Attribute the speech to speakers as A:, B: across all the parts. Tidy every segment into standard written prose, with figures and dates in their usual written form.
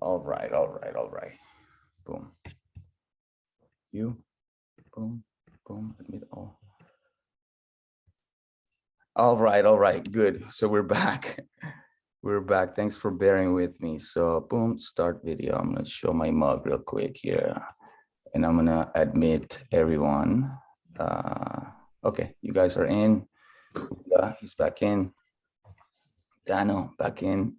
A: All right, all right, all right. Boom. You. Boom. Boom. Admit all. All right. Good. So we're back. We're back. Thanks for bearing with me. So boom, start video. I'm gonna show my mug real quick here, and I'm gonna admit everyone. Uh, okay, you guys are in. He's back in. Dano back in.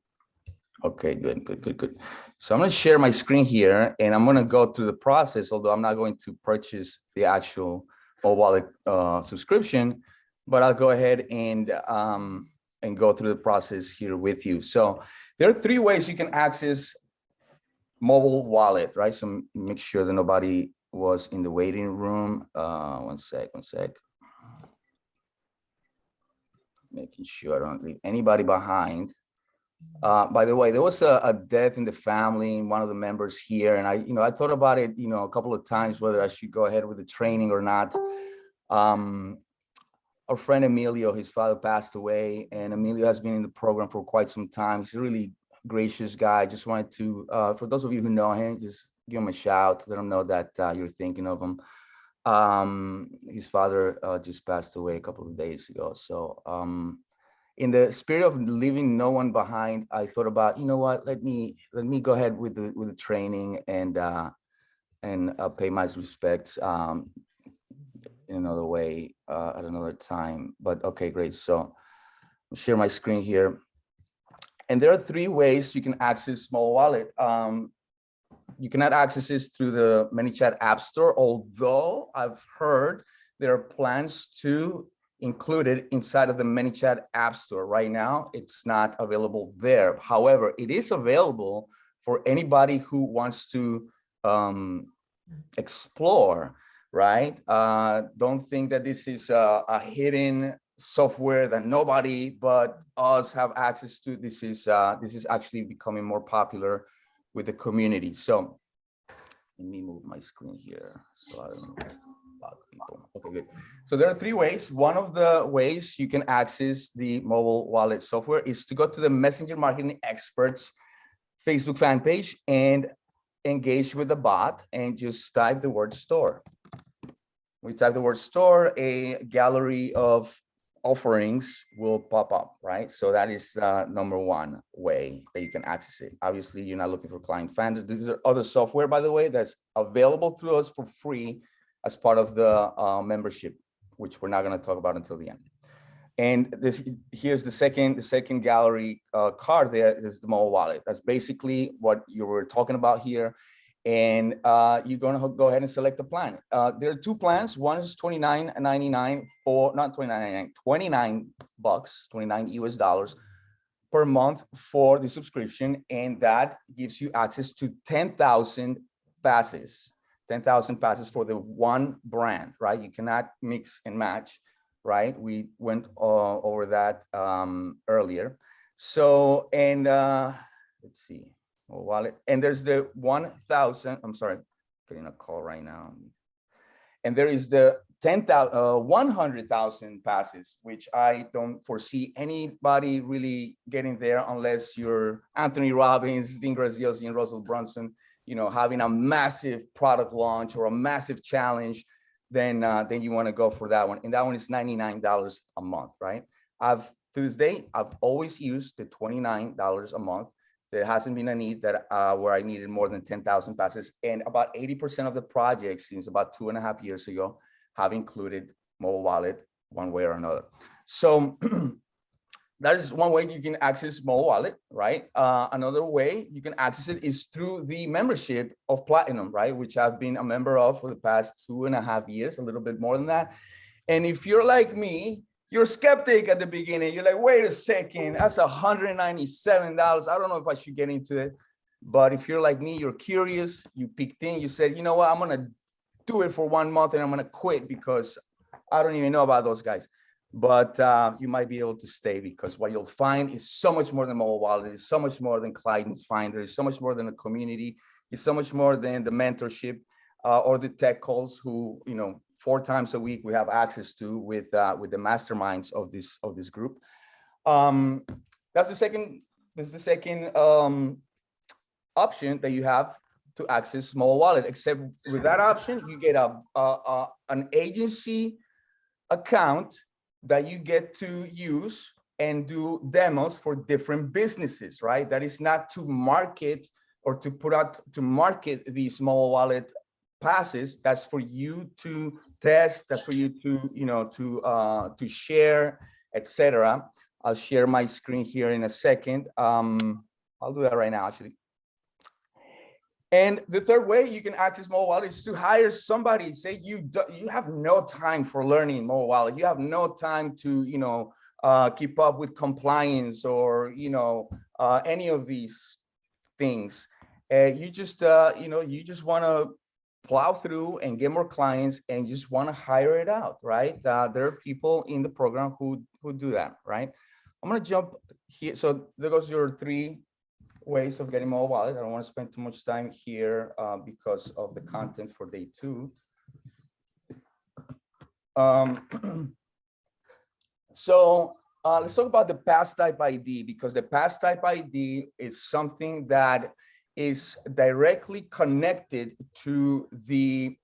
A: Okay, good, good, good, good. So I'm going to share my screen here, and I'm going to go through the process, although I'm not going to purchase the actual wallet subscription, but I'll go ahead and go through the process here with you. So there are three ways you can access mobile wallet, right? So make sure that nobody was in the waiting room. One sec. Making sure I don't leave anybody behind. By the way, there was a death in the family, one of the members here, and I thought about it, a couple of times whether I should go ahead with the training or not. Our friend Emilio, his father passed away, and Emilio has been in the program for quite some time. He's a really gracious guy. Just wanted to, for those of you who know him, just give him a shout, let him know that you're thinking of him. His father just passed away a couple of days ago, so. In the spirit of leaving no one behind, I thought about, you know what, let me go ahead with the training and pay my respects in another way at another time. But okay, great. So I'll share my screen here. And there are three ways you can access Small Wallet. You cannot access this through the ManyChat App Store, although I've heard there are plans to included inside of the ManyChat App Store. Right now, it's not available there. However, it is available for anybody who wants to explore, right? Don't think that this is a hidden software that nobody but us have access to. This is actually becoming more popular with the community. So let me move my screen here so I don't block people. Okay, good. So there are three ways. One of the ways you can access the mobile wallet software is to go to the Messenger Marketing Experts Facebook fan page and engage with the bot and just type the word store. We type the word store, a gallery of offerings will pop up, right? So that is number one way that you can access it. Obviously, you're not looking for client finders. These are other software, by the way, that's available through us for free as part of the membership, which we're not going to talk about until the end. And here's the second gallery card. There is the mobile wallet. That's basically what you were talking about here. And you're going to go ahead and select the plan. There are two plans. One is $29.99 for, not $29.99, $29, 29 US dollars per month for the subscription. And that gives you access to 10,000 passes, 10,000 passes for the one brand, right? You cannot mix and match, right? We went over that earlier. So, and let's see. Wallet, and there's the 1,000. I'm sorry, getting a call right now. And there is the 100,000 passes, which I don't foresee anybody really getting there unless you're Anthony Robbins, Dean Graziosi, and Russell Brunson. Having a massive product launch or a massive challenge, then you want to go for that one. And that one is $99 a month, right? To this day, I've always used the $29 a month. There hasn't been a need that where I needed more than 10,000 passes, and about 80% of the projects since about 2.5 years ago have included mobile wallet one way or another. So that is one way you can access mobile wallet, right? Another way you can access it is through the membership of Platinum, right? Which I've been a member of for the past 2.5 years, a little bit more than that. And if you're like me, you're skeptic at the beginning. You're like, wait a second, that's $197. I don't know if I should get into it. But if you're like me, you're curious, you picked in, you said, you know what, I'm going to do it for 1 month and I'm going to quit because I don't even know about those guys. But you might be able to stay because what you'll find is so much more than mobile wallet. It's so much more than clients finder. It's so much more than a community. It's so much more than the mentorship or the tech calls who, 4 times a week we have access to with the masterminds of this group. That's the second. This is the second option that you have to access mobile wallet, except with that option, you get an agency account that you get to use and do demos for different businesses, right? That is not to market or to put out to market these mobile wallet passes. That's for you to test. That's for you to, you know, to share, etc. I'll share my screen here in a second. I'll do that right now, actually. And the third way you can access mobile wallet is to hire somebody. Say you have no time for learning mobile wallet. You have no time to, you know, keep up with compliance or, you know, any of these things. You just, you know, you just want to plow through and get more clients and just want to hire it out, right? There are people in the program who do that, right? I'm going to jump here. So there goes your 3 ways of getting mobile wallet. I don't want to spend too much time here because of the content for day 2. So let's talk about the pass type ID, because the pass type ID is something that is directly connected to the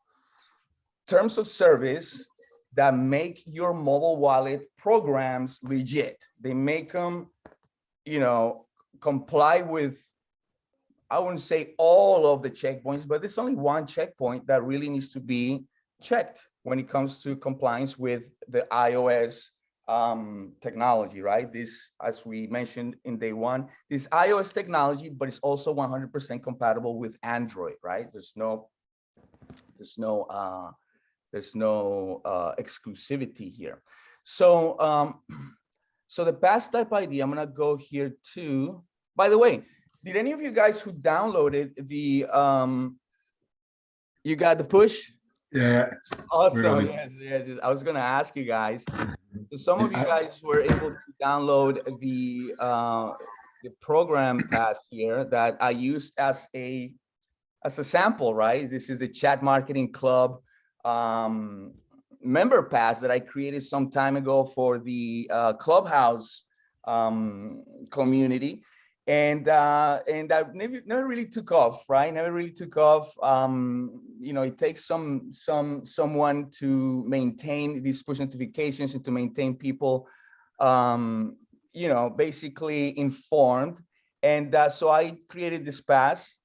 A: terms of service that make your mobile wallet programs legit. They make them, you know, comply with, I wouldn't say all of the checkpoints, but there's only one checkpoint that really needs to be checked when it comes to compliance with the iOS technology, right? This, as we mentioned in day 1, this iOS technology, but it's also 100% compatible with Android, right? There's no exclusivity here. So so the pass type ID, I'm gonna go here too. By the way, did any of you guys who downloaded the you got the push?
B: Yeah.
A: Awesome. Yes. I was gonna ask you guys. So some of you guys were able to download the program pass here that I used as a sample, right? This is the Chat Marketing Club member pass that I created some time ago for the Clubhouse community. And that never really took off, right? Never really took off. You know, it takes someone to maintain these push notifications and to maintain people, you know, basically informed. And so I created this pass.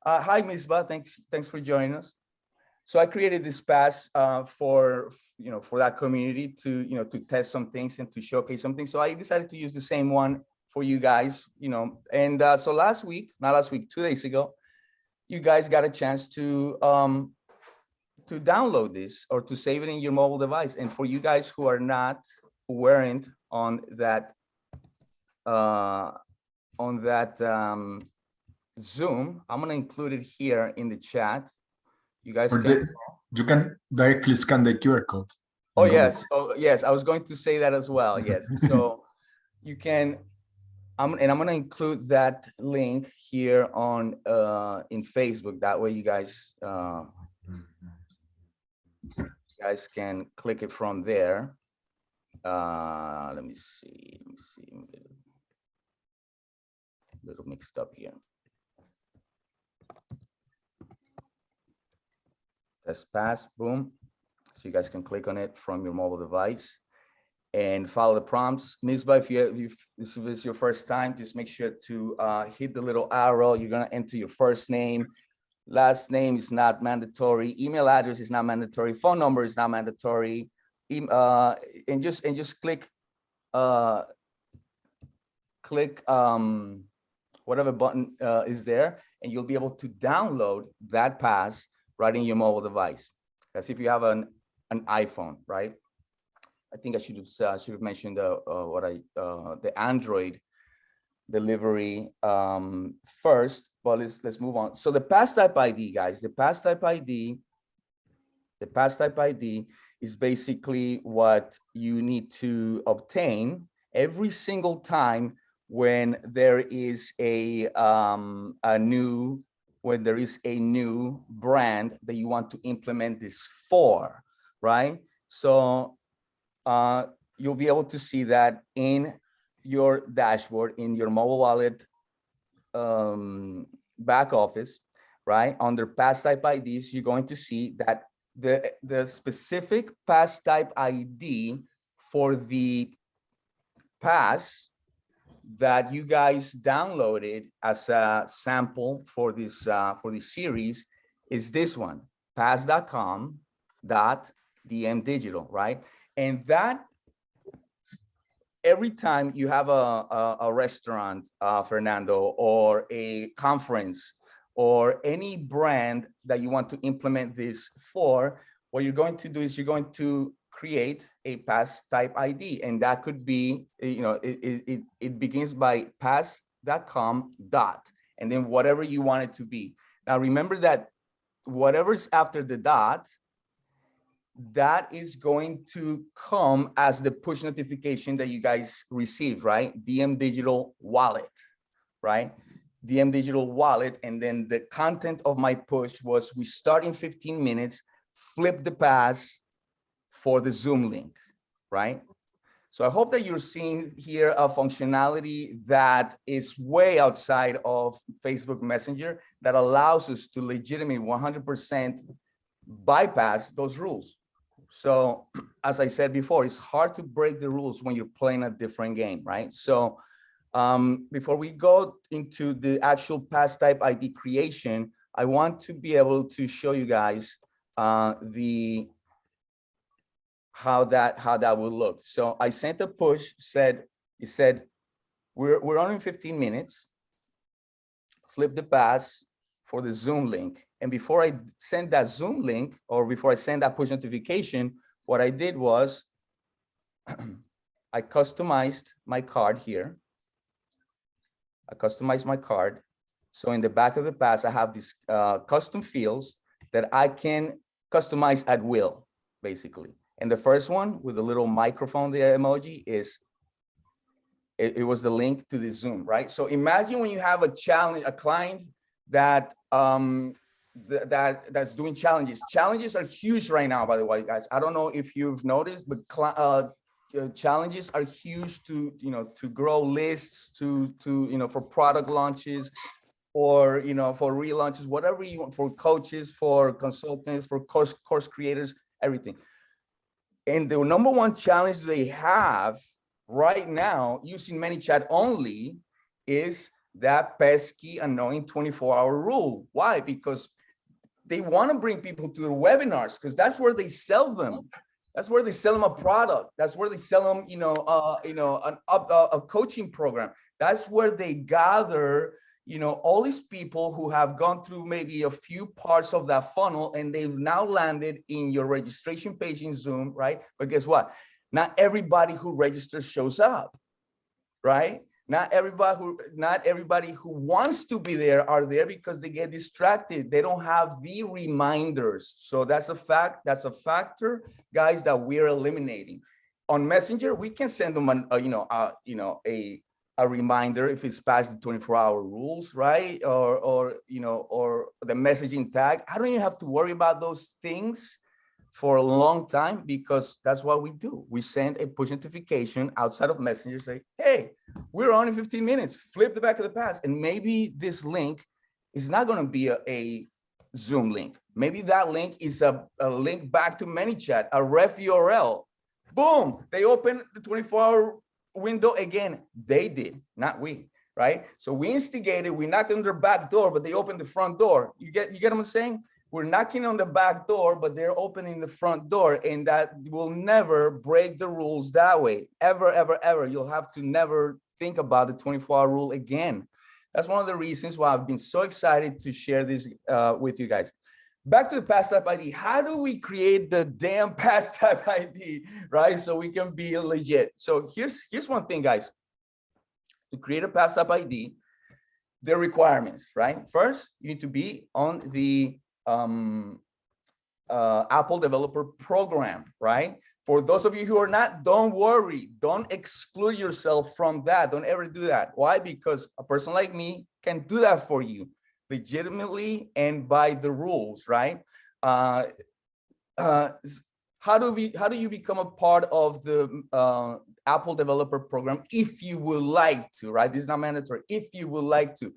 A: Hi, Misbah. Thanks for joining us. So I created this pass for, you know, for that community to, you know, to test some things and to showcase something. So I decided to use the same one for you guys, you know. And so not last week, 2 days ago, you guys got a chance to download this or to save it in your mobile device. And for you guys who weren't on that Zoom, I'm gonna include it here in the chat. You guys
B: you can directly scan the QR code.
A: Oh yes, I was going to say that as well. Yes, so you can. I'm going to include that link here on in Facebook. That way, you guys can click it from there. Let me see. A little mixed up here. Test pass, boom. So you guys can click on it from your mobile device and follow the prompts. Misbah, if this is your first time, just make sure to hit the little arrow. You're gonna enter your first name. Last name is not mandatory. Email address is not mandatory. Phone number is not mandatory. And just click whatever button is there, and you'll be able to download that pass right in your mobile device. That's if you have an iPhone, right? I think I should have mentioned the Android delivery first, but let's move on. So the pass type ID, guys, the pass type ID is basically what you need to obtain every single time when there is a new brand that you want to implement this for, right? So you'll be able to see that in your dashboard, in your mobile wallet back office, right? Under pass type IDs, you're going to see that the specific pass type ID for the pass that you guys downloaded as a sample for this series is this one, pass.com.dmdigital, right? And that every time you have a restaurant, Fernando, or a conference, or any brand that you want to implement this for, what you're going to do is you're going to create a pass type ID. And that could be, it begins by pass.com dot, and then whatever you want it to be. Now, remember that whatever's after the dot, that is going to come as the push notification that you guys receive, right? DM Digital Wallet, right? DM Digital Wallet. And then the content of my push was, we start in 15 minutes, flip the pass for the Zoom link, right? So I hope that you're seeing here a functionality that is way outside of Facebook Messenger that allows us to legitimately 100% bypass those rules. So as I said before, it's hard to break the rules when you're playing a different game, right? So before we go into the actual pass type ID creation, I want to be able to show you guys how that will look. So I sent a push, it said, we're on in 15 minutes, flip the pass for the Zoom link. And before I send that Zoom link, or before I send that push notification, what I did was I customized my card here. I customized my card. So in the back of the pass, I have these custom fields that I can customize at will, basically. And the first one with the little microphone there emoji is, it was the link to the Zoom, right? So imagine when you have a challenge, a client that that's doing challenges. Challenges are huge right now, by the way, guys. I don't know if you've noticed, but challenges are huge to grow lists, to for product launches, or for relaunches, whatever you want, for coaches, for consultants, for course creators, everything. And the number one challenge they have right now using ManyChat only is that pesky, annoying 24-hour rule. Why? Because they want to bring people to their webinars, because that's where they sell them. That's where they sell them a product. That's where they sell them, a coaching program. That's where they gather, all these people who have gone through maybe a few parts of that funnel, and they've now landed in your registration page in Zoom, right? But guess what? Not everybody who registers shows up, right? Not everybody who wants to be there are there, because they get distracted. They don't have the reminders. So that's a fact. That's a factor, guys, that we're eliminating. On Messenger, we can send them a reminder if it's past the 24-hour rules, right? Or the messaging tag. I don't even have to worry about those things for a long time, because that's what we do. We send a push notification outside of Messenger, say, hey, we're on in 15 minutes, flip the back of the pass. And maybe this link is not going to be a Zoom link. Maybe that link is a link back to ManyChat, a ref URL. Boom, they open the 24-hour window again. They did, not we, right? So we instigated, we knocked on their back door, but they opened the front door. You get what I'm saying? We're knocking on the back door, but they're opening the front door, and that will never break the rules that way. Ever, ever, ever. You'll have to never think about the 24-hour rule again. That's one of the reasons why I've been so excited to share this with you guys. Back to the pass type ID. How do we create the damn pass type ID, right? So we can be legit. So here's one thing, guys. To create a pass type ID, the requirements, right? First, you need to be on the Apple Developer Program, right? For those of you who are not, don't worry. Don't exclude yourself from that. Don't ever do that. Why? Because a person like me can do that for you legitimately and by the rules, right? How do you become a part of the Apple Developer Program if you would like to, right? This is not mandatory. If you would like to,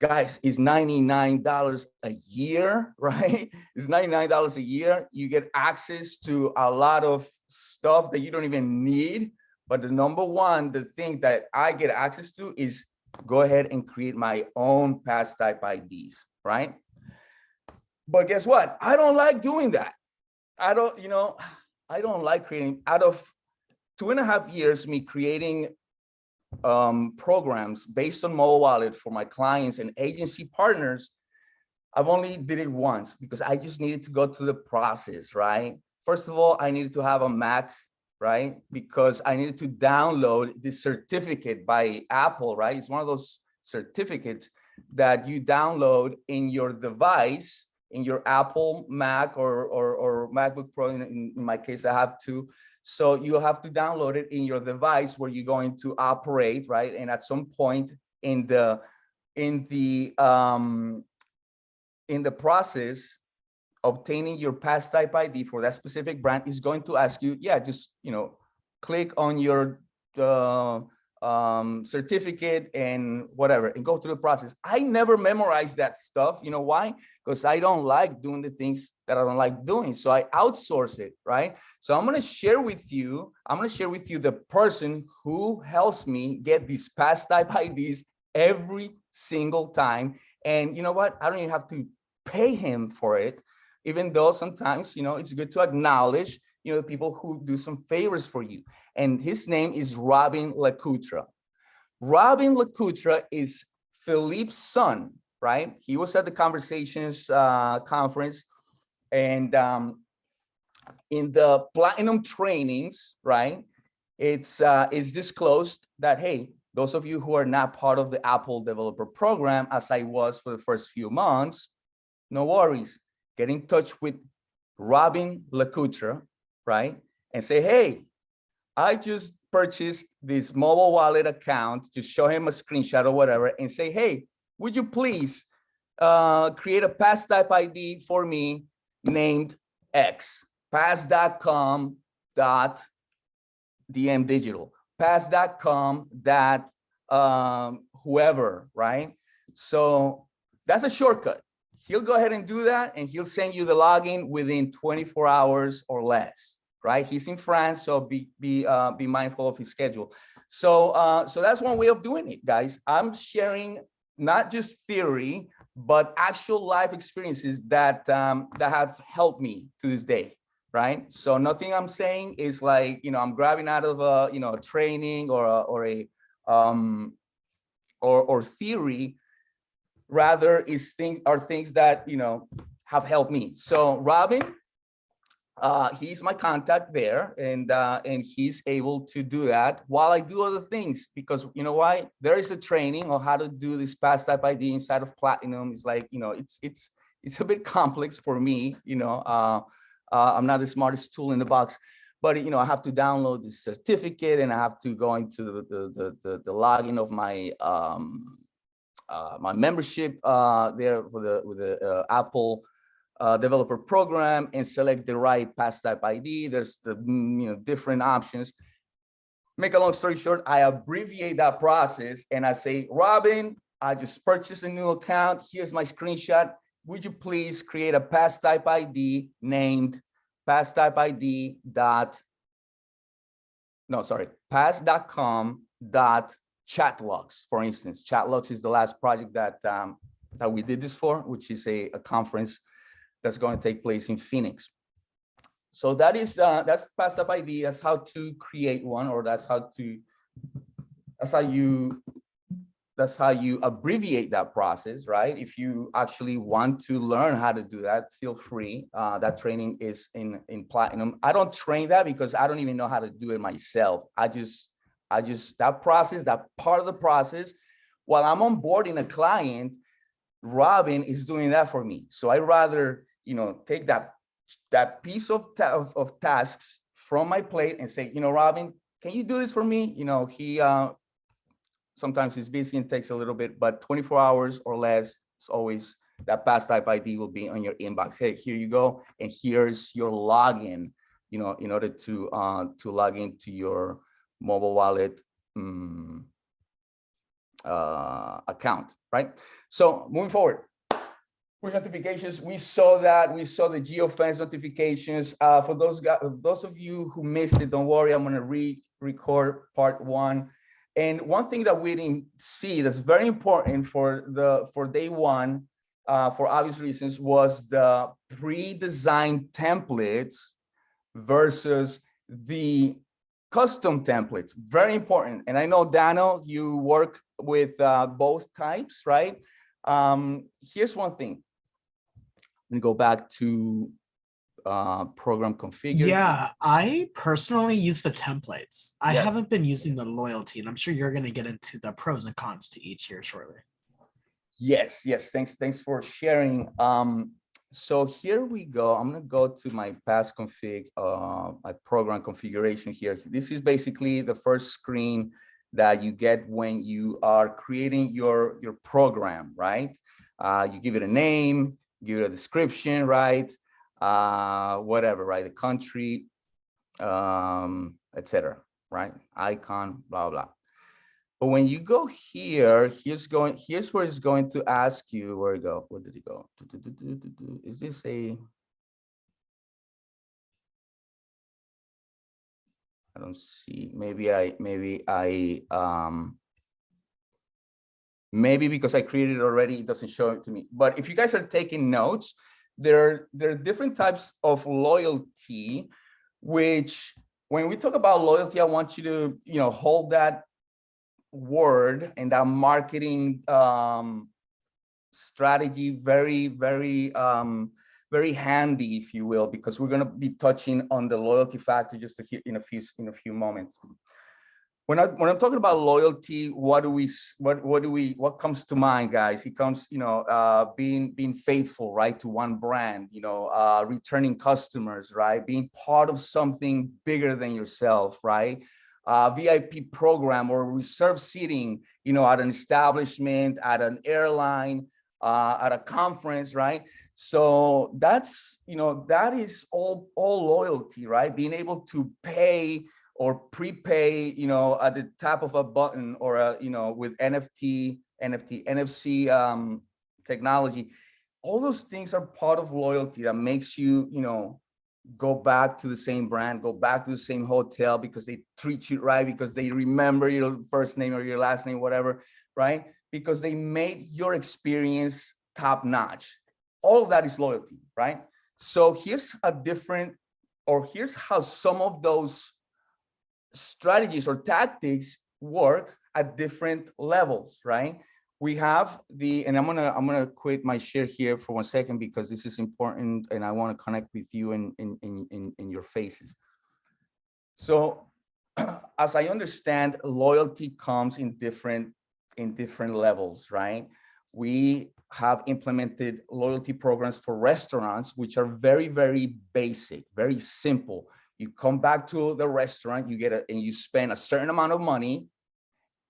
A: Guys, it's $99 a year, right? It's $99 a year. You get access to a lot of stuff that you don't even need. But the number one, the thing that I get access to is go ahead and create my own pass type IDs, right? But guess what? I don't like doing that. I don't like creating. Out of 2.5 years, me creating programs based on mobile wallet for my clients and agency partners, I've only did it once because I just needed to go through the process, right? First of all, I needed to have a Mac, right? Because I needed to download this certificate by Apple, right? It's one of those certificates that you download in your device, in your Apple Mac or MacBook Pro. In my case, I have two. So you have to download it in your device where you're going to operate, right? And at some point in the process, obtaining your pass type ID for that specific brand is going to ask you, yeah, just click on your certificate and whatever, and go through the process. I never memorized that stuff. You know why? Because I don't like doing the things that I don't like doing. So I outsource it, right? So I'm going to share with you the person who helps me get these pass type IDs every single time. And you know what? I don't even have to pay him for it, even though sometimes, it's good to acknowledge, the people who do some favors for you. And his name is Robin Lecoutre. Robin Lecoutre is Philippe's son, right? He was at the Conversations conference, and in the platinum trainings, right? It's disclosed that, hey, those of you who are not part of the Apple Developer Program, as I was for the first few months, no worries. Get in touch with Robin Lecoutre, right? And say, hey, I just purchased this mobile wallet account. Just show him a screenshot or whatever and say, hey, would you please create a pass type ID for me named X, pass.com.dm digital, pass.com that whoever, right? So that's a shortcut. He'll go ahead and do that, and he'll send you the login within 24 hours or less, right? He's in France, so be mindful of his schedule. So that's one way of doing it, guys. I'm sharing not just theory, but actual life experiences that have helped me to this day, right? So nothing I'm saying is like, I'm grabbing out of a training or theory. Rather are things that have helped me. So Robin, he's my contact there, and he's able to do that while I do other things, because you know why? There is a training on how to do this pass type ID inside of Platinum. It's like, it's a bit complex for me. I'm not the smartest tool in the box, but I have to download this certificate, and I have to go into the login of my my membership there with the Apple Developer Program, and select the right pass type ID. There's the different options. Make a long story short, I abbreviate that process, and I say, Robin, I just purchased a new account. Here's my screenshot. Would you please create a pass type ID named pass type ID pass.com chatlogs, for instance. Chatlogs is the last project that we did this for, which is a conference that's going to take place in Phoenix. So that's pass type ID. That's how to create one, or that's how you abbreviate that process, right? If you actually want to learn how to do that, feel free. That training is in Platinum. I don't train that because I don't even know how to do it myself. I just that process, that part of the process, while I'm onboarding a client, Robin is doing that for me. So I rather, take that piece of tasks from my plate and say, Robin, can you do this for me? He sometimes he's busy and takes a little bit, but 24 hours or less, it's always that pass type ID will be on your inbox. Hey, here you go, and here's your login. In order to log into your mobile wallet account, right? So moving forward, push notifications. We saw the geofence notifications. For those of you who missed it, don't worry. I'm going to re-record part 1. And one thing that we didn't see that's very important for day 1, for obvious reasons, was the pre-designed templates versus the custom templates. Very important. And I know, Dano, you work with both types, right? Here's one thing. And go back to program configure.
C: Yeah, I personally use the templates. I haven't been using the loyalty, and I'm sure you're going to get into the pros and cons to each here shortly.
A: Yes. Thanks for sharing. So here we go. I'm going to go to my past config, my program configuration here. This is basically the first screen that you get when you are creating your program, right? You give it a name, give it a description, right? Whatever, right? The country, etc., right? Icon, blah, blah. But when you go here, here's where it's going to ask you, where did it go? Is this I don't see, maybe because I created it already, it doesn't show it to me. But if you guys are taking notes, there are different types of loyalty, which when we talk about loyalty, I want you to, hold that word and that marketing strategy very, very, very handy, if you will, because we're going to be touching on the loyalty factor just in a few moments. When I'm talking about loyalty, what comes to mind, guys? It comes, being faithful, right, to one brand, returning customers, right, being part of something bigger than yourself, right? VIP program or reserved seating, at an establishment, at an airline, at a conference, right? So that's, that is all loyalty, right? Being able to pay or prepay, at the tap of a button, or with NFC technology. All those things are part of loyalty that makes you, go back to the same brand, go back to the same hotel because they treat you right, because they remember your first name or your last name, whatever, right? Because they made your experience top notch. All of that is loyalty, right? So here's how some of those strategies or tactics work at different levels, right? We have and I'm gonna quit my share here for 1 second because this is important and I want to connect with you in your faces. So as I understand, loyalty comes in different levels, right? We have implemented loyalty programs for restaurants, which are very, very basic, very simple. You come back to the restaurant, and you spend a certain amount of money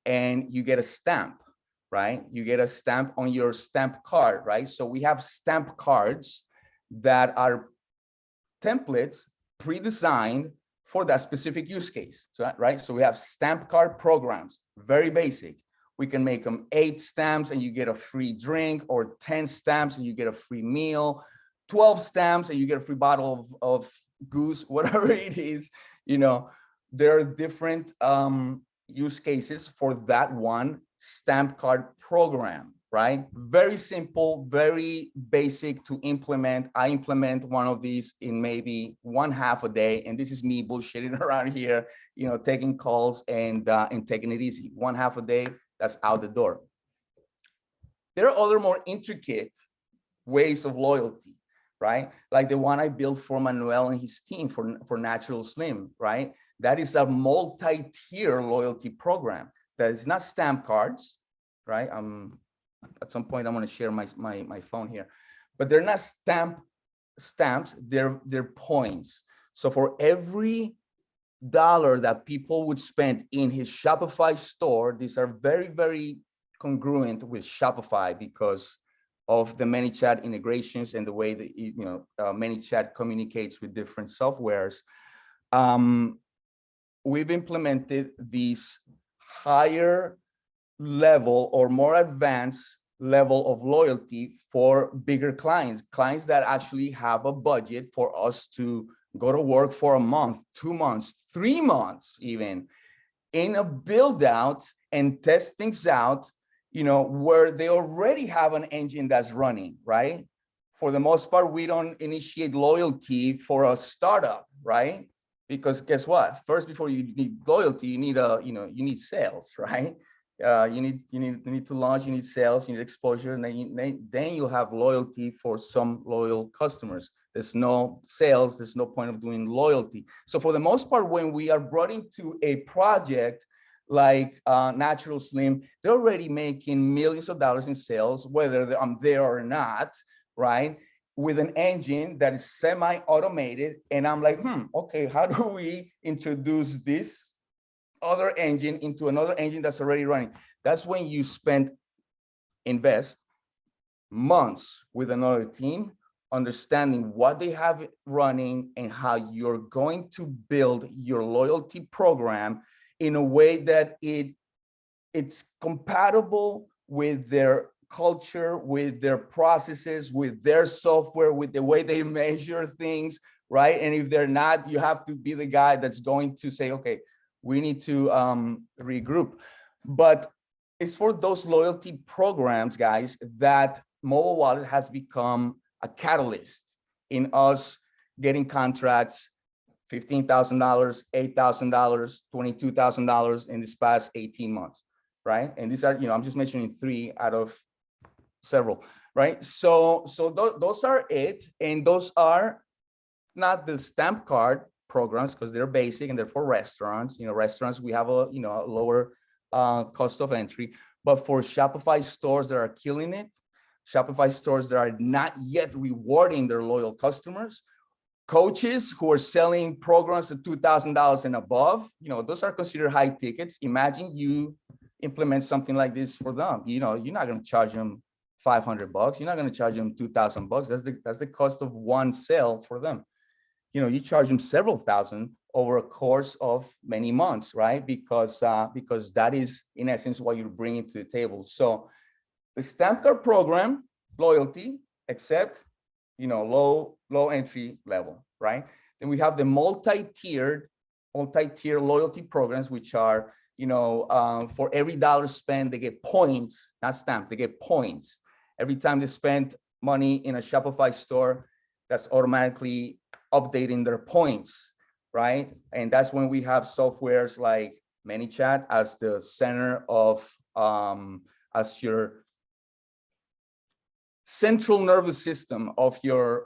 A: and you get a stamp, right? You get a stamp on your stamp card, right? So we have stamp cards that are templates pre-designed for that specific use case, right? So we have stamp card programs, very basic. We can make them 8 stamps and you get a free drink, or 10 stamps and you get a free meal, 12 stamps and you get a free bottle of goose, whatever it is. There are different use cases for that one stamp card program, right? Very simple, very basic to implement. I implement one of these in maybe 1/2 a day, and this is me bullshitting around here, taking calls and taking it easy. 1/2 a day, that's out the door. There are other more intricate ways of loyalty, right? Like the one I built for Manuel and his team for Natural Slim, right? That is a multi-tier loyalty program. That is not stamp cards, right? At some point I'm going to share my phone here, but they're not stamps. They're points. So for every dollar that people would spend in his Shopify store, these are very, very congruent with Shopify because of the ManyChat integrations and the way that ManyChat communicates with different softwares. We've implemented these higher level or more advanced level of loyalty for bigger clients that actually have a budget for us to go to work for a month, 2 months, 3 months, even in a build out and test things out, where they already have an engine that's running, right? For the most part, we don't initiate loyalty for a startup, right? Because guess what? First, before you need loyalty, you need sales, right? You need to launch. You need sales. You need exposure, and then you'll have loyalty for some loyal customers. There's no sales. There's no point of doing loyalty. So for the most part, when we are brought into a project like Natural Slim, they're already making millions of dollars in sales, whether I'm there or not, right? With an engine that is semi-automated, and I'm like, okay, how do we introduce this other engine into another engine that's already running? That's when you invest months with another team, understanding what they have running and how you're going to build your loyalty program in a way that it's compatible with their culture, with their processes, with their software, with the way they measure things, right? And if they're not, you have to be the guy that's going to say, okay, we need to regroup. But it's for those loyalty programs, guys, that mobile wallet has become a catalyst in us getting contracts, $15,000, $8,000, $22,000 in this past 18 months, right? And these are, I'm just mentioning 3 out of several, right? So those are it. And those are not the stamp card programs because they're basic and they're for restaurants. Restaurants, we have a lower cost of entry, but for Shopify stores that are killing it, Shopify stores that are not yet rewarding their loyal customers, coaches who are selling programs at $2,000 and above, those are considered high tickets. Imagine you implement something like this for them. You're not going to charge them $500. You're not going to charge them $2,000. That's the cost of one sale for them. You charge them several thousand over a course of many months, right? Because that is in essence what you're bringing to the table. So the stamp card program, loyalty, except low entry level, right? Then we have the multi-tier loyalty programs, which are for every dollar spent, they get points, not stamp, they get points. Every time they spend money in a Shopify store, that's automatically updating their points, right? And that's when we have softwares like ManyChat as the center of, as your central nervous system of your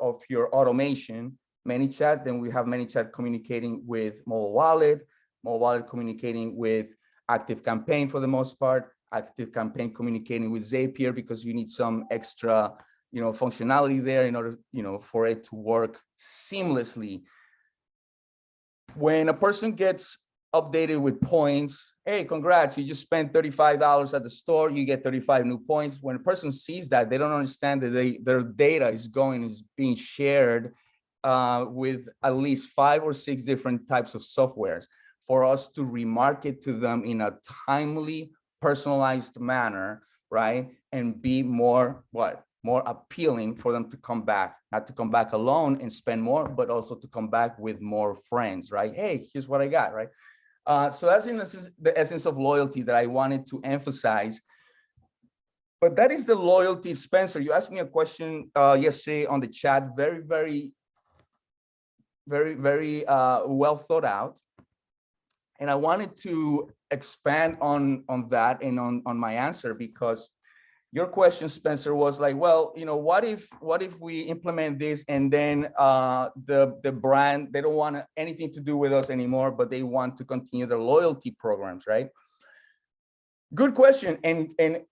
A: automation, ManyChat. Then we have ManyChat communicating with mobile wallet communicating with ActiveCampaign for the most part, ActiveCampaign communicating with Zapier because you need some extra functionality there in order for it to work seamlessly. When a person gets updated with points, hey, congrats, you just spent $35 at the store, you get 35 new points. When a person sees that, they don't understand that their data is being shared with at least 5 or 6 different types of softwares for us to remarket to them in a timely, personalized manner, right? And be more appealing for them to come back, not to come back alone and spend more, but also to come back with more friends, right? Hey, here's what I got, right? So that's in essence, the essence of loyalty that I wanted to emphasize. But that is the loyalty, Spencer. You asked me a question yesterday on the chat, very, very, very, very well thought out. And I wanted to expand on that and on my answer, because your question, Spencer, was like, well, what if we implement this and then the brand, they don't want anything to do with us anymore, but they want to continue their loyalty programs, right? Good question. And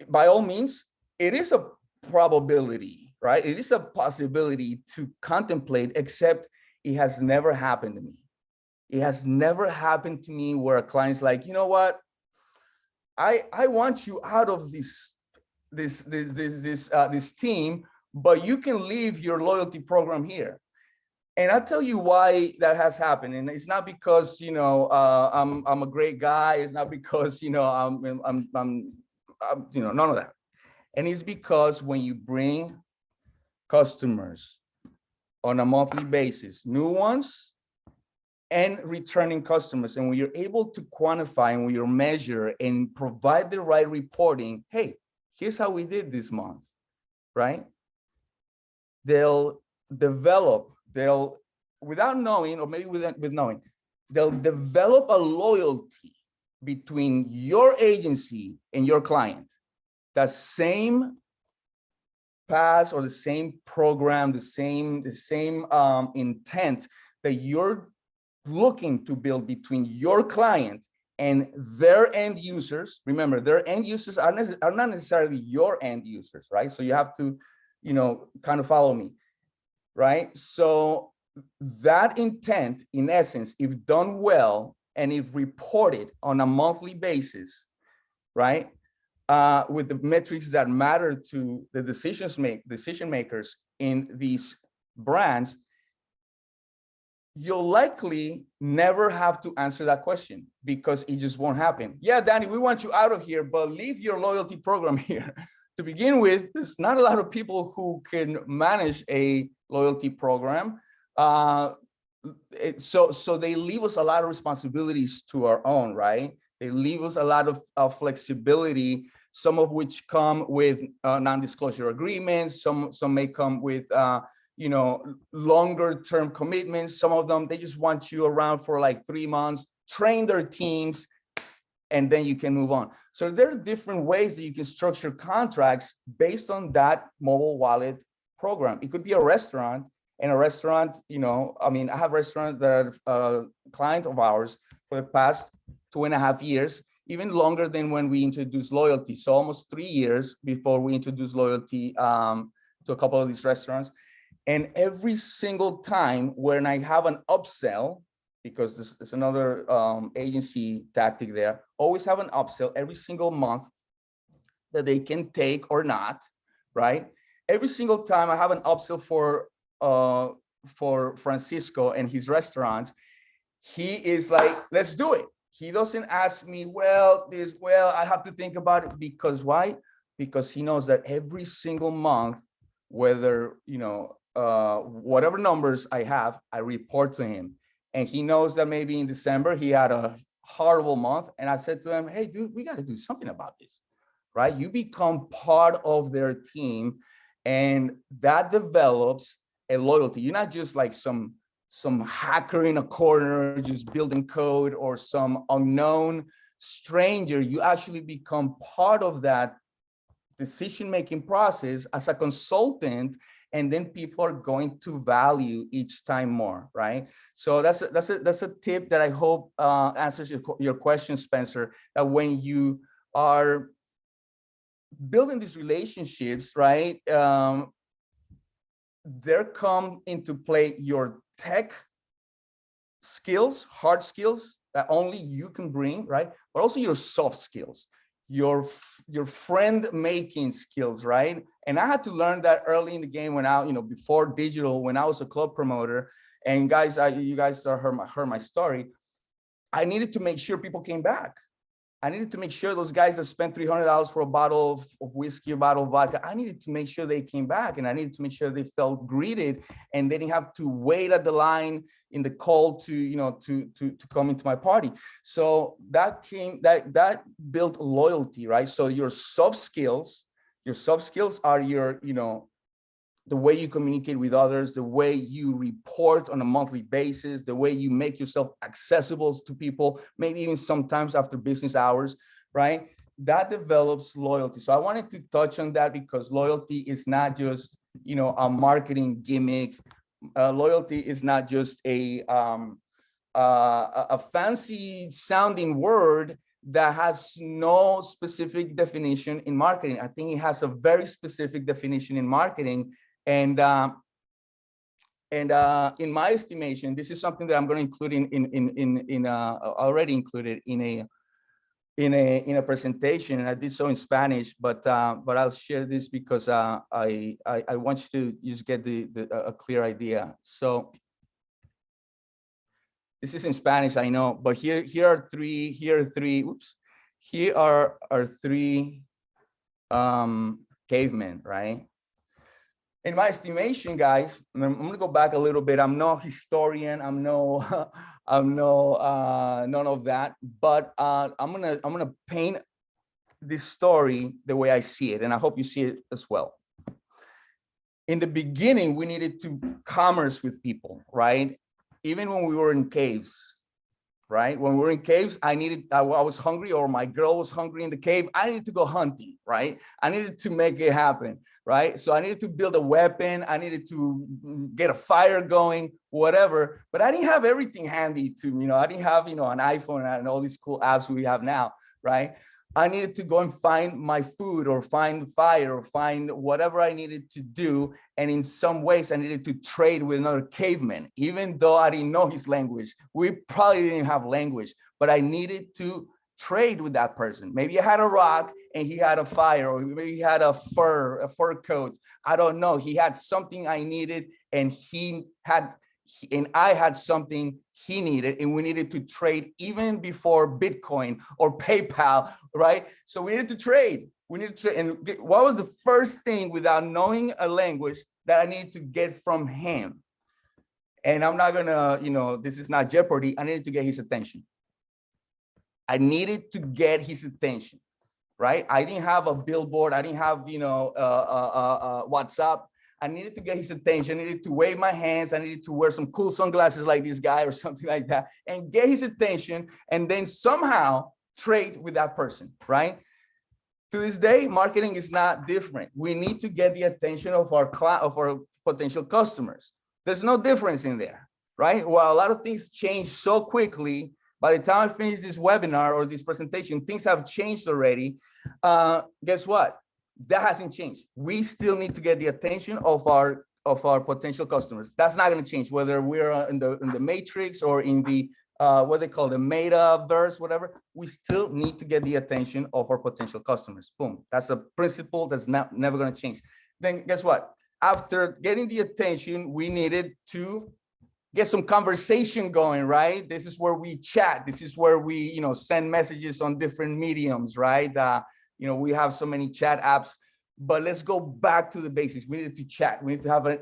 A: by all means, it is a probability, right? It is a possibility to contemplate, except it has never happened to me. It has never happened to me where a client's like, you know what? I want you out of this team, but you can leave your loyalty program here. And I'll tell you why that has happened. And it's not because, you know, I'm a great guy. It's not because, you know, I'm you know, none of that. And it's because when you bring customers on a monthly basis, new ones and returning customers, and when you're able to quantify and when you measure and provide the right reporting, hey, here's how we did this month, right? They'll develop, without knowing, or maybe with knowing, they'll develop a loyalty between your agency and your client. That same path or the same program, the same intent that you're looking to build between your client and their end users. Remember, their end users are not necessarily your end users, right? So you have to, you know, kind of follow me, right? So that intent, in essence, if done well and if reported on a monthly basis, right, with the metrics that matter to the decision makers in these brands, you'll likely never have to answer that question because it just won't happen. Yeah, Danny, we want you out of here, but leave your loyalty program here. To begin with, there's not a lot of people who can manage a loyalty program. So they leave us a lot of responsibilities to our own, right? They leave us a lot of flexibility, some of which come with non-disclosure agreements. Some may come with you know, longer term commitments. Some of them, they just want you around for like 3 months, train their teams, and then you can move on. So there are different ways that you can structure contracts based on that mobile wallet program. It could be a restaurant, and a restaurant, you know, I mean, I have restaurants that are a client of ours for the past 2.5 years, even longer than when we introduced loyalty. So almost 3 years before we introduced loyalty to a couple of these restaurants. And every single time when I have an upsell, because this is another agency tactic there, always have an upsell every single month that they can take or not, right? Every single time I have an upsell for Francisco and his restaurant, he is like, let's do it. He doesn't ask me, well, I have to think about it. Because why? Because he knows that every single month, whether, you know, whatever numbers I have, I report to him. And he knows that maybe in December, he had a horrible month. And I said to him, hey, dude, we got to do something about this, right? You become part of their team, and that develops a loyalty. You're not just like some hacker in a corner just building code, or some unknown stranger. You actually become part of that decision-making process as a consultant, and then people are going to value each time more, right? So that's a tip that I hope answers your question, Spencer, that when you are building these relationships, right, there come into play your tech skills, hard skills that only you can bring, right? But also your soft skills, your friend making skills, right? And I had to learn that early in the game when I, you know, before digital, when I was a club promoter. And guys, you guys heard my story. I needed to make sure people came back. I needed to make sure those guys that spent $300 for a bottle of whiskey, a bottle of vodka, I needed to make sure they came back, and I needed to make sure they felt greeted, and they didn't have to wait at the line in the cold to, you know, to come into my party. So that built loyalty, right? So your soft skills are your, you know, the way you communicate with others, the way you report on a monthly basis, the way you make yourself accessible to people, maybe even sometimes after business hours, right? That develops loyalty. So I wanted to touch on that because loyalty is not just, you know, a marketing gimmick. Loyalty is not just a fancy sounding word that has no specific definition in marketing. I think it has a very specific definition in marketing. And in my estimation, this is something that I'm going to include already included in a presentation, and I did so in Spanish, but I'll share this because I want you to just get a clear idea. So This is in Spanish, I know, but here are three, oops. Here are three cavemen, right? In my estimation, guys, I'm gonna go back a little bit. I'm no historian, I'm no, I'm no none of that, but I'm gonna paint this story the way I see it, and I hope you see it as well. In the beginning, we needed to commerce with people, right? Even when we were in caves, right? When we were in caves, I was hungry, or my girl was hungry in the cave. I needed to go hunting, right? I needed to make it happen, right? So I needed to build a weapon. I needed to get a fire going, whatever. But I didn't have everything handy to, I didn't have, an iPhone and all these cool apps we have now, right? I needed to go and find my food, or find fire, or find whatever I needed to do. And in some ways, I needed to trade with another caveman, even though I didn't know his language. We probably didn't have language, but I needed to trade with that person. Maybe I had a rock and he had a fire, or maybe he had a fur coat. I don't know. He had something I needed, and I had something he needed, and we needed to trade even before Bitcoin or PayPal, right? So we needed to trade. We needed to trade. And what was the first thing, without knowing a language, that I needed to get from him? And I'm not gonna, this is not Jeopardy. I needed to get his attention. I needed to get his attention, right? I didn't have a billboard. I didn't have, WhatsApp. I needed to get his attention. I needed to wave my hands. I needed to wear some cool sunglasses like this guy or something like that, and get his attention, and then somehow trade with that person, right? To this day, marketing is not different. We need to get the attention of our potential customers. There's no difference in there, right? Well, a lot of things change so quickly. By the time I finish this webinar or this presentation, things have changed already. Guess what? That hasn't changed. We still need to get the attention of our potential customers. That's not going to change, whether we're in the matrix or in the what they call the metaverse, whatever. We still need to get the attention of our potential customers. Boom. That's a principle that's never going to change. Then guess what? After getting the attention, we needed to get some conversation going, right? This is where we chat. This is where we, send messages on different mediums, right? We have so many chat apps, but let's go back to the basics. We need to chat. We need to have an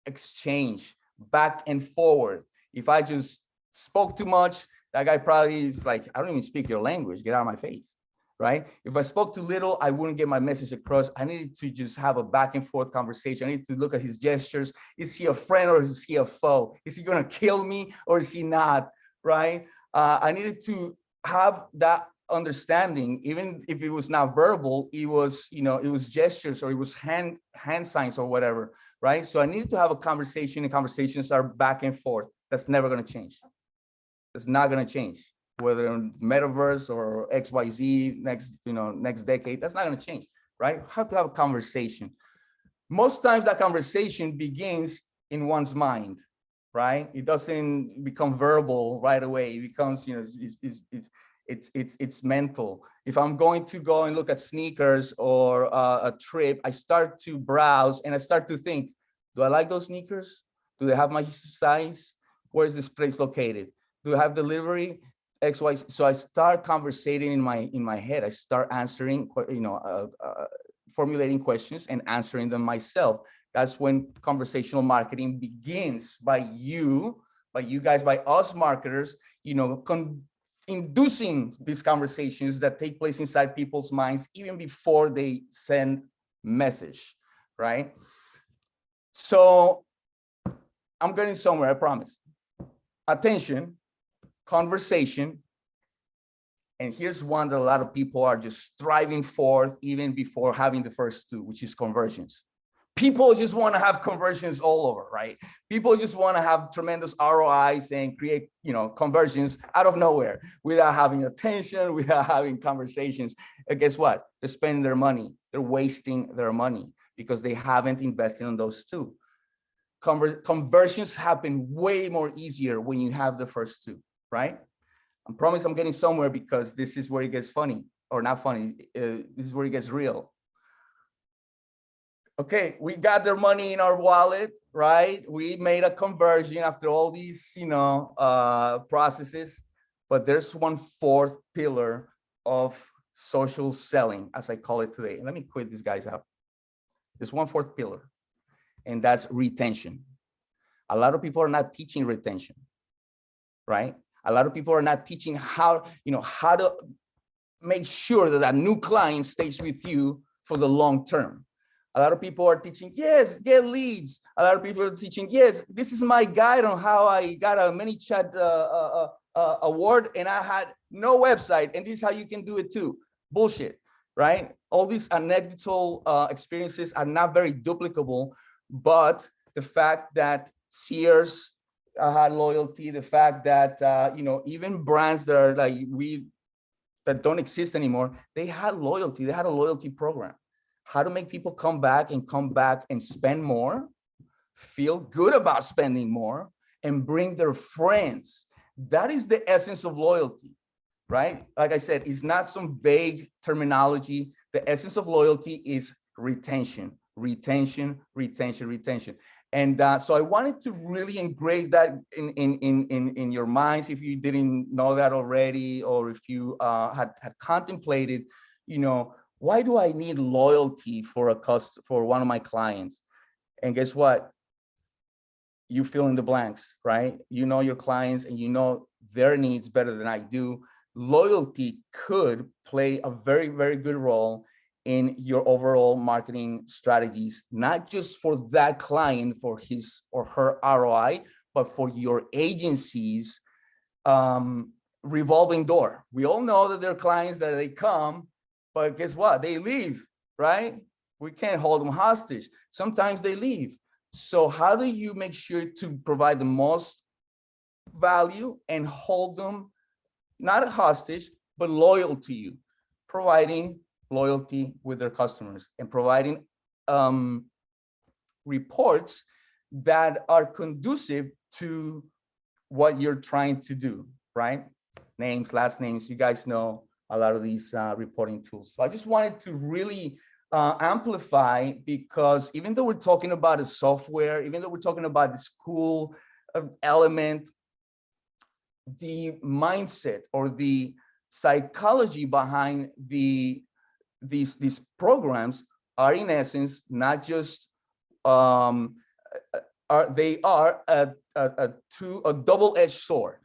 A: exchange back and forward. If I just spoke too much, that guy probably is like, I don't even speak your language. Get out of my face, right? If I spoke too little, I wouldn't get my message across. I needed to just have a back and forth conversation. I need to look at his gestures. Is he a friend or is he a foe? Is he going to kill me or is he not, right? I needed to have that understanding, even if it was not verbal, it was, it was gestures, or it was hand signs or whatever, right? So I needed to have a conversation, and conversations are back and forth. That's never going to change. It's not going to change, whether in metaverse or XYZ next decade. That's not going to change, right? You have to have a conversation. Most times that conversation begins in one's mind, right? It doesn't become verbal right away. It becomes, it's mental. If I'm going to go and look at sneakers or a trip, I start to browse and I start to think, do I like those sneakers? Do they have my size? Where is this place located? Do I have delivery? X, Y. So I start conversating in my head. I start answering, formulating questions and answering them myself. That's when conversational marketing begins, by us marketers, inducing these conversations that take place inside people's minds even before they send message, right? So I'm getting somewhere, I promise. Attention, conversation, and here's one that a lot of people are just striving for even before having the first two, which is conversions. People just want to have conversions all over, right? People just want to have tremendous ROIs and create, conversions out of nowhere without having attention, without having conversations. And guess what? They're spending their money. They're wasting their money because they haven't invested in those two. Conversions happen way more easier when you have the first two, right? I promise I'm getting somewhere, because this is where it gets funny, or not funny. This is where it gets real. Okay, we got their money in our wallet, right? We made a conversion after all these, processes, but there's one fourth pillar of social selling, as I call it today. Let me quit these guys out. There's one fourth pillar, and that's retention. A lot of people are not teaching retention, right? A lot of people are not teaching how to make sure that new client stays with you for the long term. A lot of people are teaching, yes, get leads. A lot of people are teaching, yes, this is my guide on how I got a ManyChat award and I had no website, and this is how you can do it too. Bullshit, right? All these anecdotal experiences are not very duplicable, but the fact that Sears had loyalty, the fact that even brands that are like that don't exist anymore, they had loyalty. They had a loyalty program. How to make people come back and spend more, feel good about spending more, and bring their friends. That is the essence of loyalty, right? Like I said, it's not some vague terminology. The essence of loyalty is retention, retention, retention, retention. And so I wanted to really engrave that in your minds, if you didn't know that already, or if you had contemplated, why do I need loyalty for one of my clients? And guess what? You fill in the blanks, right? You know your clients and you know their needs better than I do. Loyalty could play a very, very good role in your overall marketing strategies, not just for that client, for his or her ROI, but for your agency's revolving door. We all know that there are clients that they come, but guess what? They leave, right? We can't hold them hostage. Sometimes they leave. So how do you make sure to provide the most value and hold them not hostage, but loyal to you? Providing loyalty with their customers and providing reports that are conducive to what you're trying to do, right? Names, last names, you guys know a lot of these reporting tools. So I just wanted to really amplify, because even though we're talking about a software, even though we're talking about this cool element, the mindset or the psychology behind these programs are in essence not just they are a double-edged sword.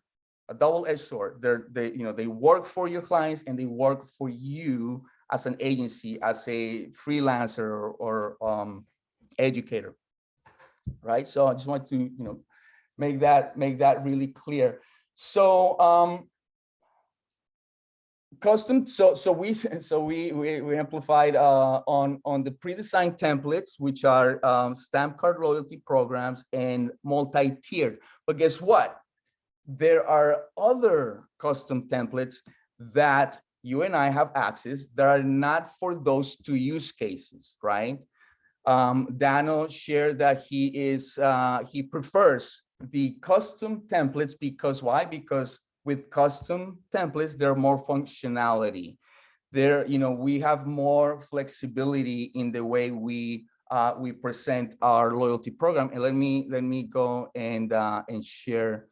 A: A double-edged sword. They work for your clients and they work for you as an agency, as a freelancer or educator, right? So I just want to make that really clear. So custom. So we amplified on the pre-designed templates, which are stamp card loyalty programs and multi-tiered. But guess what? There are other custom templates that you and I have access that are not for those two use cases, right? Dano shared that he prefers the custom templates because why? Because with custom templates, there are more functionality. We have more flexibility in the way we present our loyalty program. And let me go and share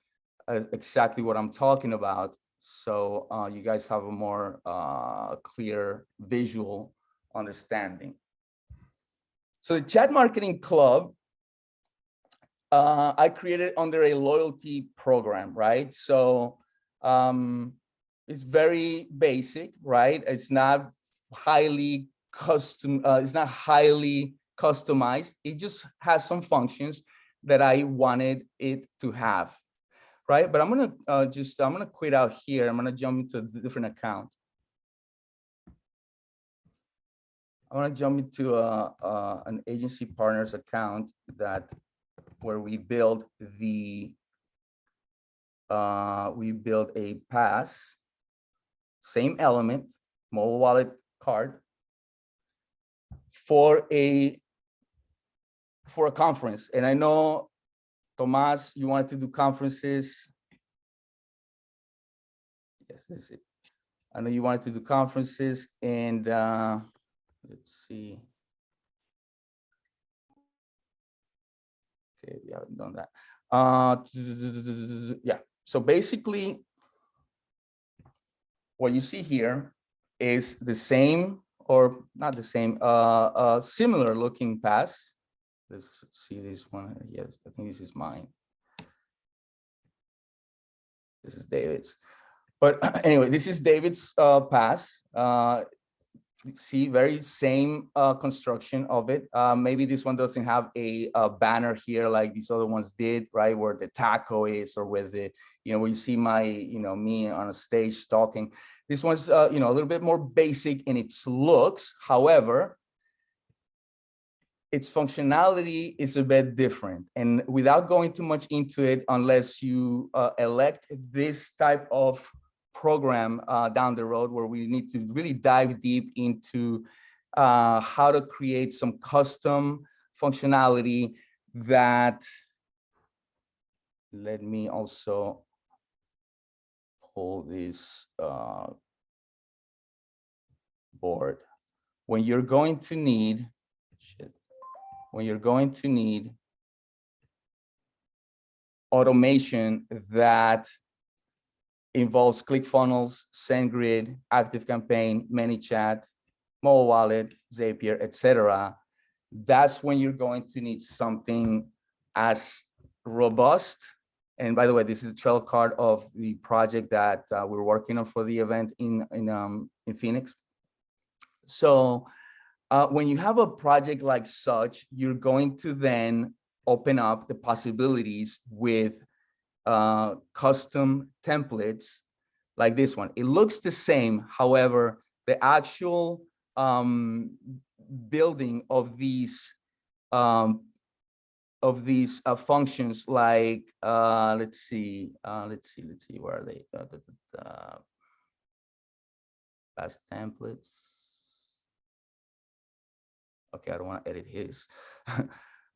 A: exactly what I'm talking about, so you guys have a more clear visual understanding. So the Chat Marketing Club, I created under a loyalty program, right? So it's very basic, right? It's not highly customized. It just has some functions that I wanted it to have, right? But I'm gonna quit out here. I'm gonna jump into a different account. I want to jump into an agency partners account where we build a pass, same element, mobile wallet card for a conference. And I know, Tomas, you wanted to do conferences. Yes, this is it. I know you wanted to do conferences, and let's see. Okay, we haven't done that. Yeah, so basically what you see here is the same, or not the same, similar looking pass. Let's see this one. Yes, I think this is mine. This is David's. But anyway, this is David's pass. See, very same construction of it. Maybe this one doesn't have a banner here like these other ones did, right? Where the taco is, or where the, where you see my, me on a stage talking. This one's, a little bit more basic in its looks. However, its functionality is a bit different. And without going too much into it, unless you elect this type of program down the road, where we need to really dive deep into how to create some custom functionality that, let me also pull this board. When you're going to need, automation that involves ClickFunnels, SendGrid, ActiveCampaign, ManyChat, Mobile Wallet, Zapier, etc. That's when you're going to need something as robust. And by the way, this is the trail card of the project that we're working on for the event in Phoenix. So when you have a project like such, you're going to then open up the possibilities with custom templates like this one. It looks the same. However, the actual building of these functions, like let's see, where are they? Past templates. Okay, I don't want to edit his.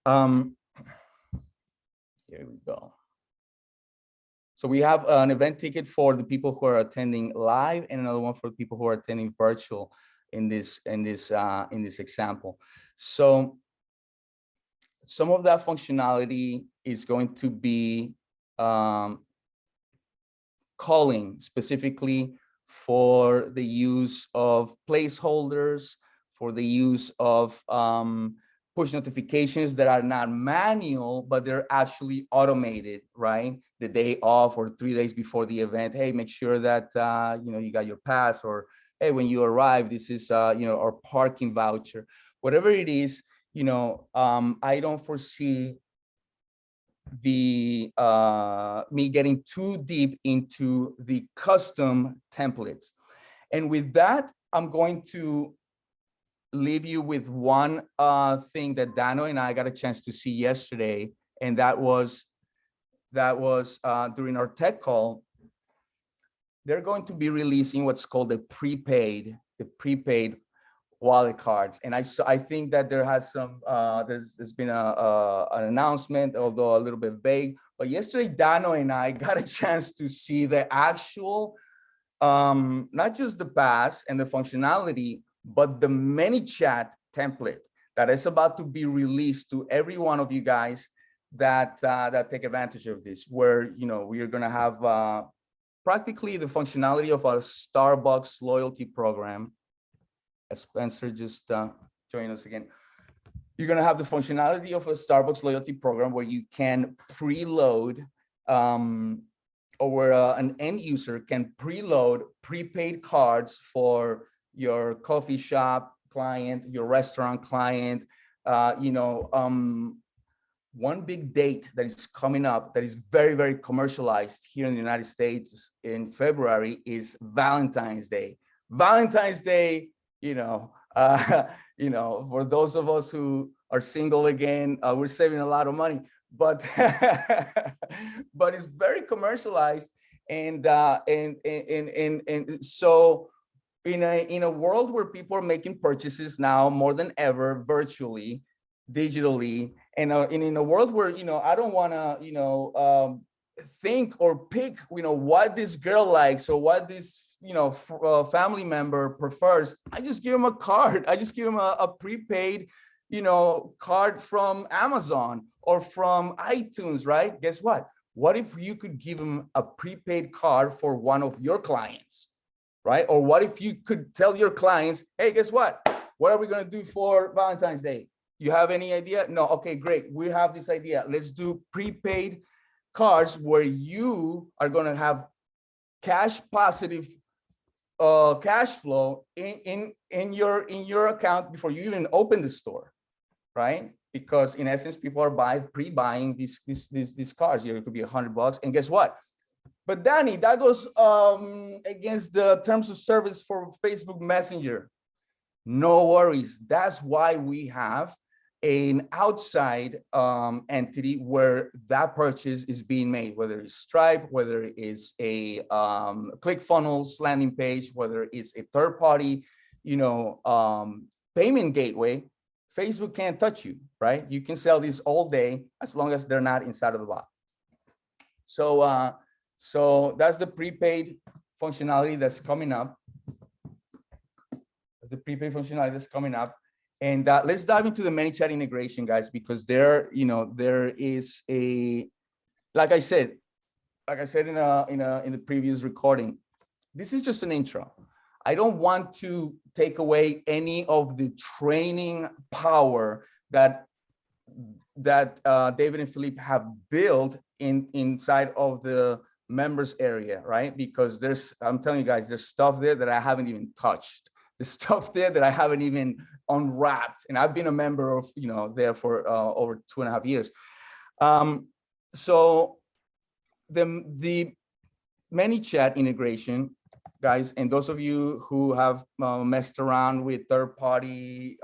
A: Here we go. So we have an event ticket for the people who are attending live, and another one for people who are attending virtual in this example. So some of that functionality is going to be calling specifically for the use of placeholders, for the use of push notifications that are not manual, but they're actually automated, right? The day off or 3 days before the event. Hey, make sure that you got your pass, or hey, when you arrive, this is our parking voucher. Whatever it is, I don't foresee the me getting too deep into the custom templates. And with that, I'm going to leave you with one thing that Dano and I got a chance to see yesterday, and that was during our tech call. They're going to be releasing what's called the prepaid wallet cards, and I think that there has some there's been an announcement, although a little bit vague. But yesterday, Dano and I got a chance to see the actual, not just the pass and the functionality, but the ManyChat template that is about to be released to every one of you guys that take advantage of this, where we are going to have practically the functionality of a Starbucks loyalty program. As Spencer just joined us again, you're going to have the functionality of a Starbucks loyalty program where you can preload, or where an end user can preload prepaid cards for your coffee shop client, your restaurant client. One big date that is coming up that is very, very commercialized here in the United States in February is Valentine's Day. Valentine's Day, for those of us who are single again, we're saving a lot of money, but but it's very commercialized, and so in a world where people are making purchases now more than ever virtually, digitally, and in a world where I don't want to think or pick what this girl likes or what this family member prefers. I just give them a card. I just give them a prepaid card from Amazon or from iTunes, right? Guess what? What if you could give them a prepaid card for one of your clients, right? Or what if you could tell your clients, hey, guess what? What are we going to do for Valentine's Day? You have any idea? No. Okay, great. We have this idea. Let's do prepaid cards where you are going to have cash positive cash flow in your account before you even open the store, right? Because in essence, people are pre-buying these cards. It could be $100, and guess what? But Danny, that goes against the terms of service for Facebook Messenger. No worries. That's why we have an outside entity where that purchase is being made, whether it's Stripe, whether it's a ClickFunnels landing page, whether it's a third party, payment gateway. Facebook can't touch you, right? You can sell these all day as long as they're not inside of the bot. So that's the prepaid functionality that's coming up. That's the prepaid functionality that's coming up. And let's dive into the ManyChat integration, guys, because there is a, like I said in the previous recording, this is just an intro. I don't want to take away any of the training power that David and Philippe have built inside of the members area, right? Because I'm telling you guys, there's stuff there that I haven't even touched. There's stuff there that I haven't even unwrapped, and I've been a member of there for over 2.5 years. So the ManyChat integration, guys, and those of you who have messed around with third-party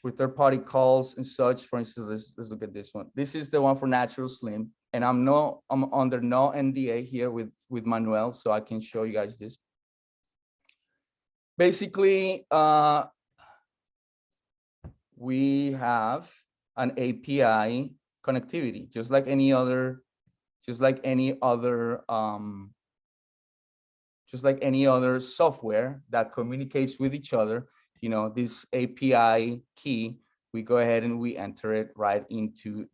A: with third-party calls and such. For instance, let's look at this one. This is the one for Natural Slim, and I'm under no NDA here with Manuel, so I can show you guys this. Basically, we have an API connectivity, just like any other software that communicates with each other. This API key, we go ahead and we enter it right into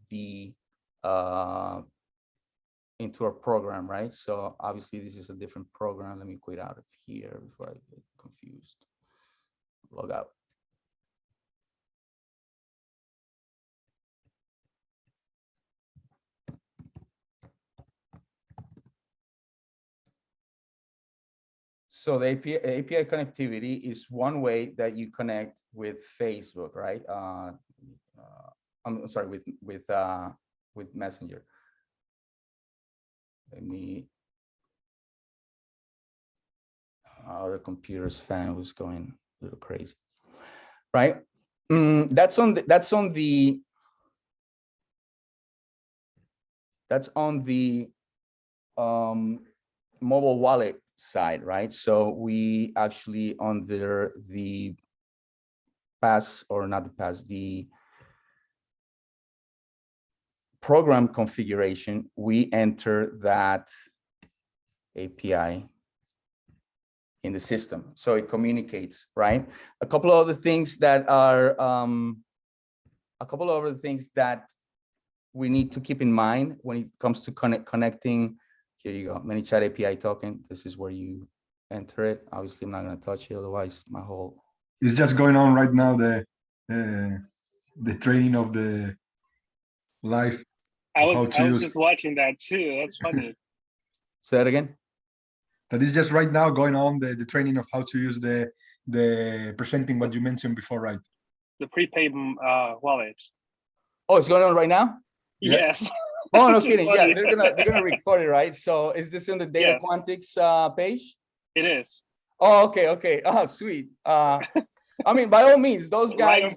A: our program, right? So obviously this is a different program. Let me quit out of here before I get confused. Log out. So the API connectivity is one way that you connect with Facebook, right? I'm sorry, with Messenger. Other computer's fan was going a little crazy, right? That's on the mobile wallet side, right? So we actually under the program configuration, we enter that API in the system, so it communicates, right? A couple of other things that we need to keep in mind when it comes to connecting. Here you go, ManyChat API token. This is where you enter it. Obviously, I'm not going to touch it, otherwise my whole.
B: It's just going on right now. The training of the live.
D: I was just watching that too. That's funny.
A: Say that again.
B: That is just right now going on the training of how to use the presenting what you mentioned before, right?
D: The prepaid wallet.
A: Oh, it's going on right now?
D: Yes.
A: Oh, no kidding. Yeah, they're gonna record it, right? So is this in the Data Quantics page?
D: It is.
A: Oh, okay. Oh, sweet. I mean, by all means, those guys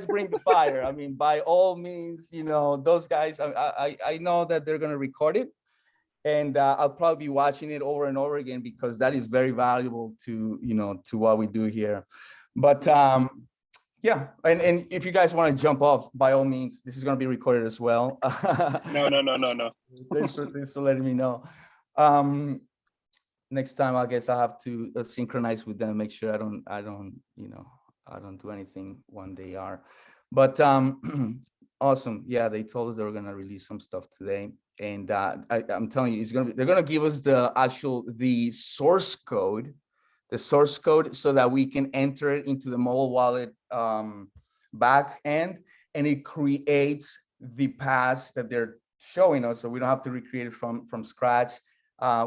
A: bring the fire. I mean, by all means, those guys. I know that they're gonna record it, and I'll probably be watching it over and over again because that is very valuable to what we do here. But yeah, and if you guys want to jump off, by all means, this is going to be recorded as well.
D: No.
A: Thanks for letting me know. next time I guess I have to synchronize with them, make sure I don't do anything when they are. But awesome. Yeah, they told us they were gonna release some stuff today. And I'm telling you, they're gonna give us the source code, so that we can enter it into the mobile wallet back end, and it creates the pass that they're showing us, so we don't have to recreate it from scratch.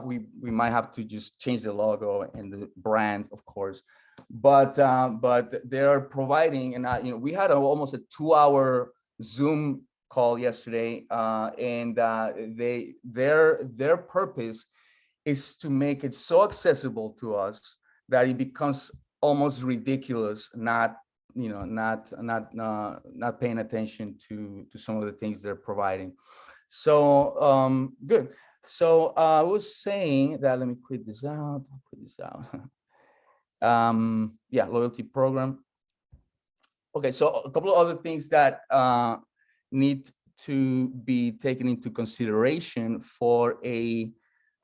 A: We might have to just change the logo and the brand, of course, but they are providing, and we had almost a 2-hour Zoom call yesterday, and their purpose is to make it so accessible to us that it becomes almost ridiculous not paying attention to some of the things they're providing. So good. So I was saying that, let me quit this out. Yeah, loyalty program. Okay, so a couple of other things that need to be taken into consideration for a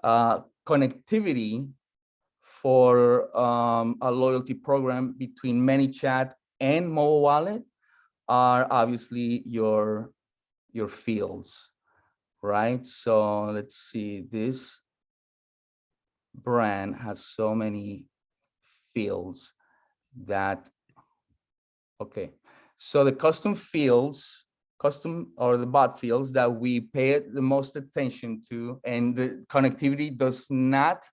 A: connectivity for a loyalty program between ManyChat and mobile wallet are obviously your fields, right? So let's see, this brand has so many fields that, okay. So the custom fields, the bot fields that we pay the most attention to, and the connectivity does not,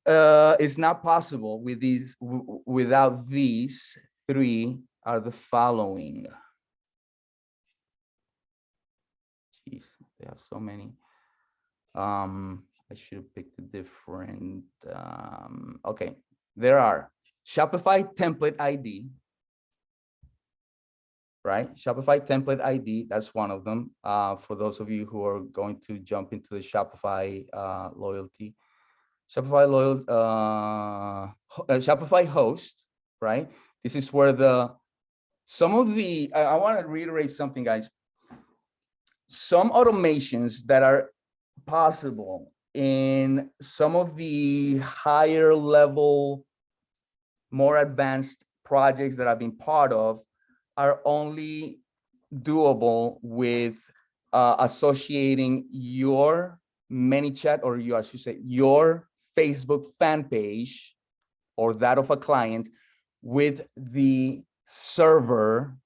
A: it's not possible with these, without these three, are the following. Jeez, they have so many. I should have picked a different, okay. There are Shopify template ID, right? Shopify template ID, that's one of them. For those of you who are going to jump into the Shopify loyalty. Shopify host, right? This is where I want to reiterate something, guys. Some automations that are possible in some of the higher level, more advanced projects that I've been part of are only doable with associating your ManyChat, or I should say your Facebook fan page or that of a client, with the server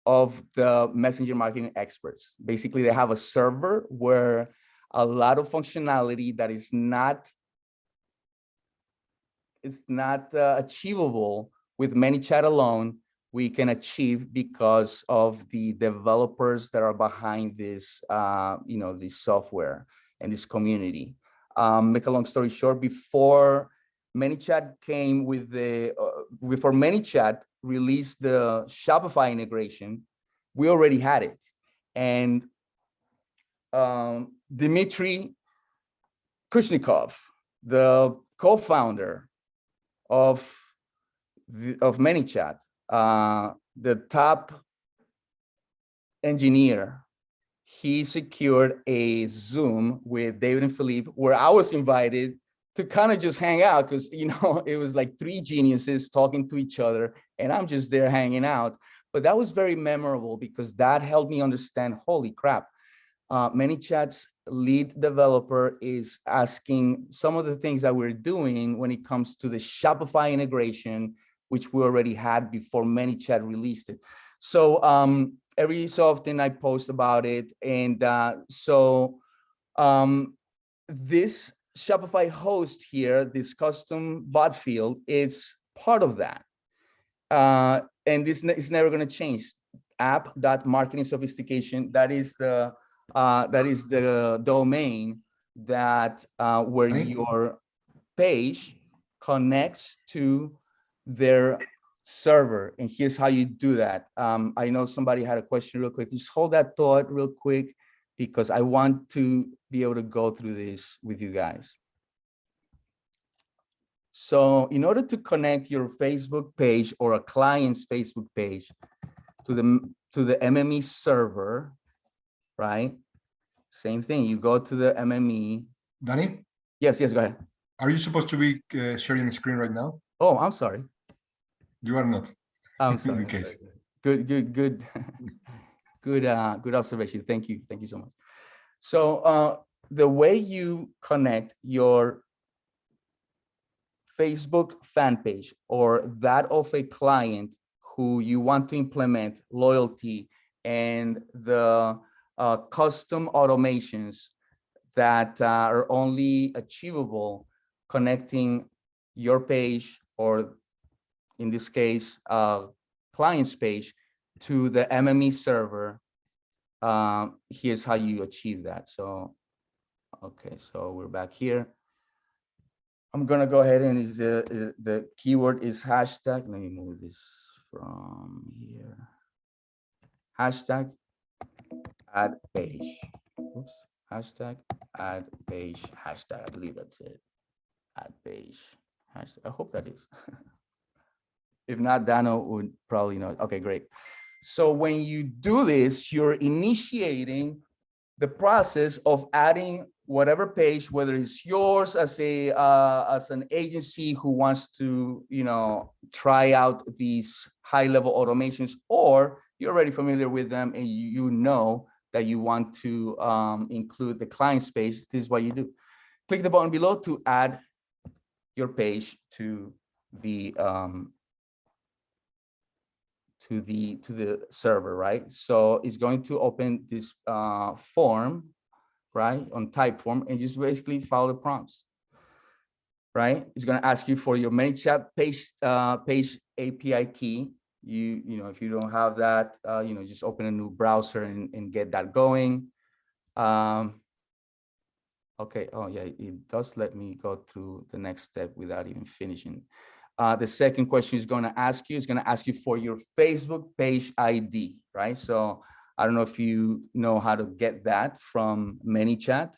A: of the messenger marketing experts. Basically, they have a server where a lot of functionality that is not achievable with ManyChat alone, we can achieve because of the developers that are behind this, this software and this community. Make a long story short, before ManyChat came with before ManyChat released the Shopify integration, we already had it. And Dmitry Kushnikov, the co-founder of ManyChat, the top engineer, he secured a Zoom with David and Philippe, where I was invited to kind of just hang out, because it was like three geniuses talking to each other, and I'm just there hanging out. But that was very memorable because that helped me understand, holy crap, ManyChat's lead developer is asking some of the things that we're doing when it comes to the Shopify integration, which we already had before ManyChat released it. So every so often I post about it. And this Shopify host here, this custom bot field, is part of that. And this is never going to change. App.marketing sophistication, that is the domain that where your page connects to their server. And here's how you do that. I know somebody had a question real quick. Just hold that thought real quick, because I want to be able to go through this with you guys. So in order to connect your Facebook page or a client's Facebook page to the MME server, right? Same thing, you go to the MME
B: Danny,
A: Yes, go ahead.
B: are you supposed to be sharing the screen right now?
A: Oh, I'm sorry.
B: You are not.
A: I'm sorry.
B: In case.
A: Good, good observation. Thank you so much. So the way you connect your Facebook fan page or that of a client who you want to implement loyalty and the custom automations that are only achievable connecting your page, or in this case, client's page, to the MME server. Here's how you achieve that. So, okay, so we're back here. I'm gonna go ahead and the keyword is hashtag. Let me move this from here. Hashtag add page. Oops. Hashtag add page. Hashtag. I believe that's it. Add page. Hashtag. I hope that is. If not, Dano would probably know. Okay, great. So when you do this, you're initiating the process of adding whatever page, whether it's yours as an agency who wants to, try out these high-level automations, or you're already familiar with them and you know that you want to include the client's page. This is what you do. Click the button below to add your page to the server, right? So it's going to open this form, right, on type form, and just basically follow the prompts, right? It's going to ask you for your ManyChat page API key. If you don't have that, just open a new browser and get that going. Okay. Oh yeah, it does let me go through the next step without even finishing. The second question is going to ask you for your Facebook page ID, right? So I don't know if you know how to get that from ManyChat.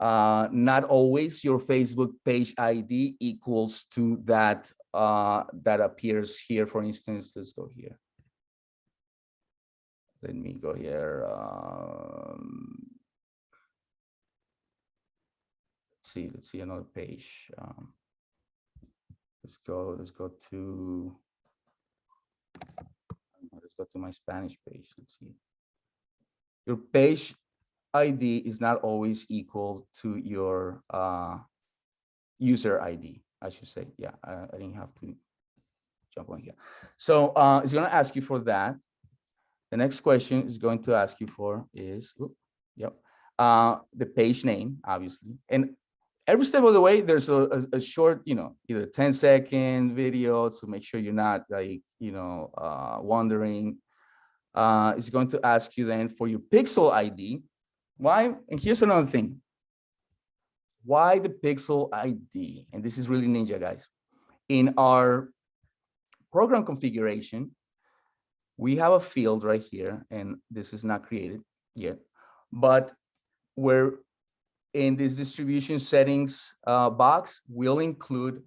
A: Not always your Facebook page ID equals to that that appears here. For instance, let's go here. Let me go here. Let's see another page. Let's go to my Spanish page. Let's see. Your page ID is not always equal to your user ID, I should say. Yeah, I didn't have to jump on here. So it's going to ask you for that. The next question is going to ask you for is, the page name, obviously. And every step of the way, there's a short, either 10-second video to make sure you're not wandering. It's going to ask you then for your pixel ID. Why? And here's another thing. Why the pixel ID? And this is really ninja, guys. In our program configuration, we have a field right here, and this is not created yet, but we're in this distribution settings box, we'll include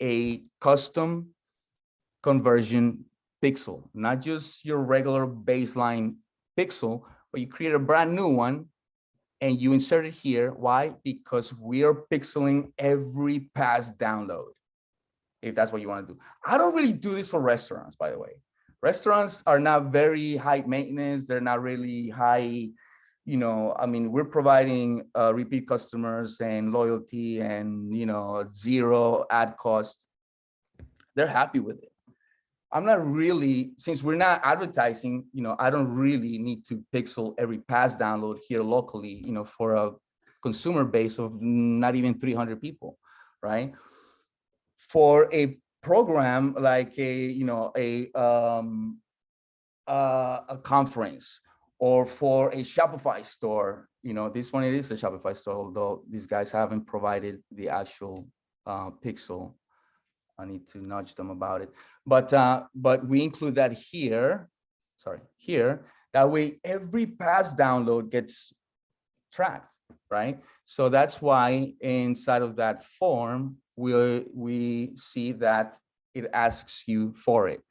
A: a custom conversion pixel, not just your regular baseline pixel, but you create a brand new one and you insert it here. Why? Because we are pixeling every past download, if that's what you want to do. I don't really do this for restaurants, by the way. Restaurants are not very high maintenance. They're not really high, we're providing repeat customers and loyalty and, zero ad cost. They're happy with it. I'm not really, since we're not advertising, I don't really need to pixel every past download here locally, for a consumer base of not even 300 people, right? For a program like a conference, or for a Shopify store, this one, it is a Shopify store, although these guys haven't provided the actual pixel. I need to nudge them about it, but we include that here. Sorry, here. That way, every past download gets tracked, right? So that's why inside of that form, we see that it asks you for it.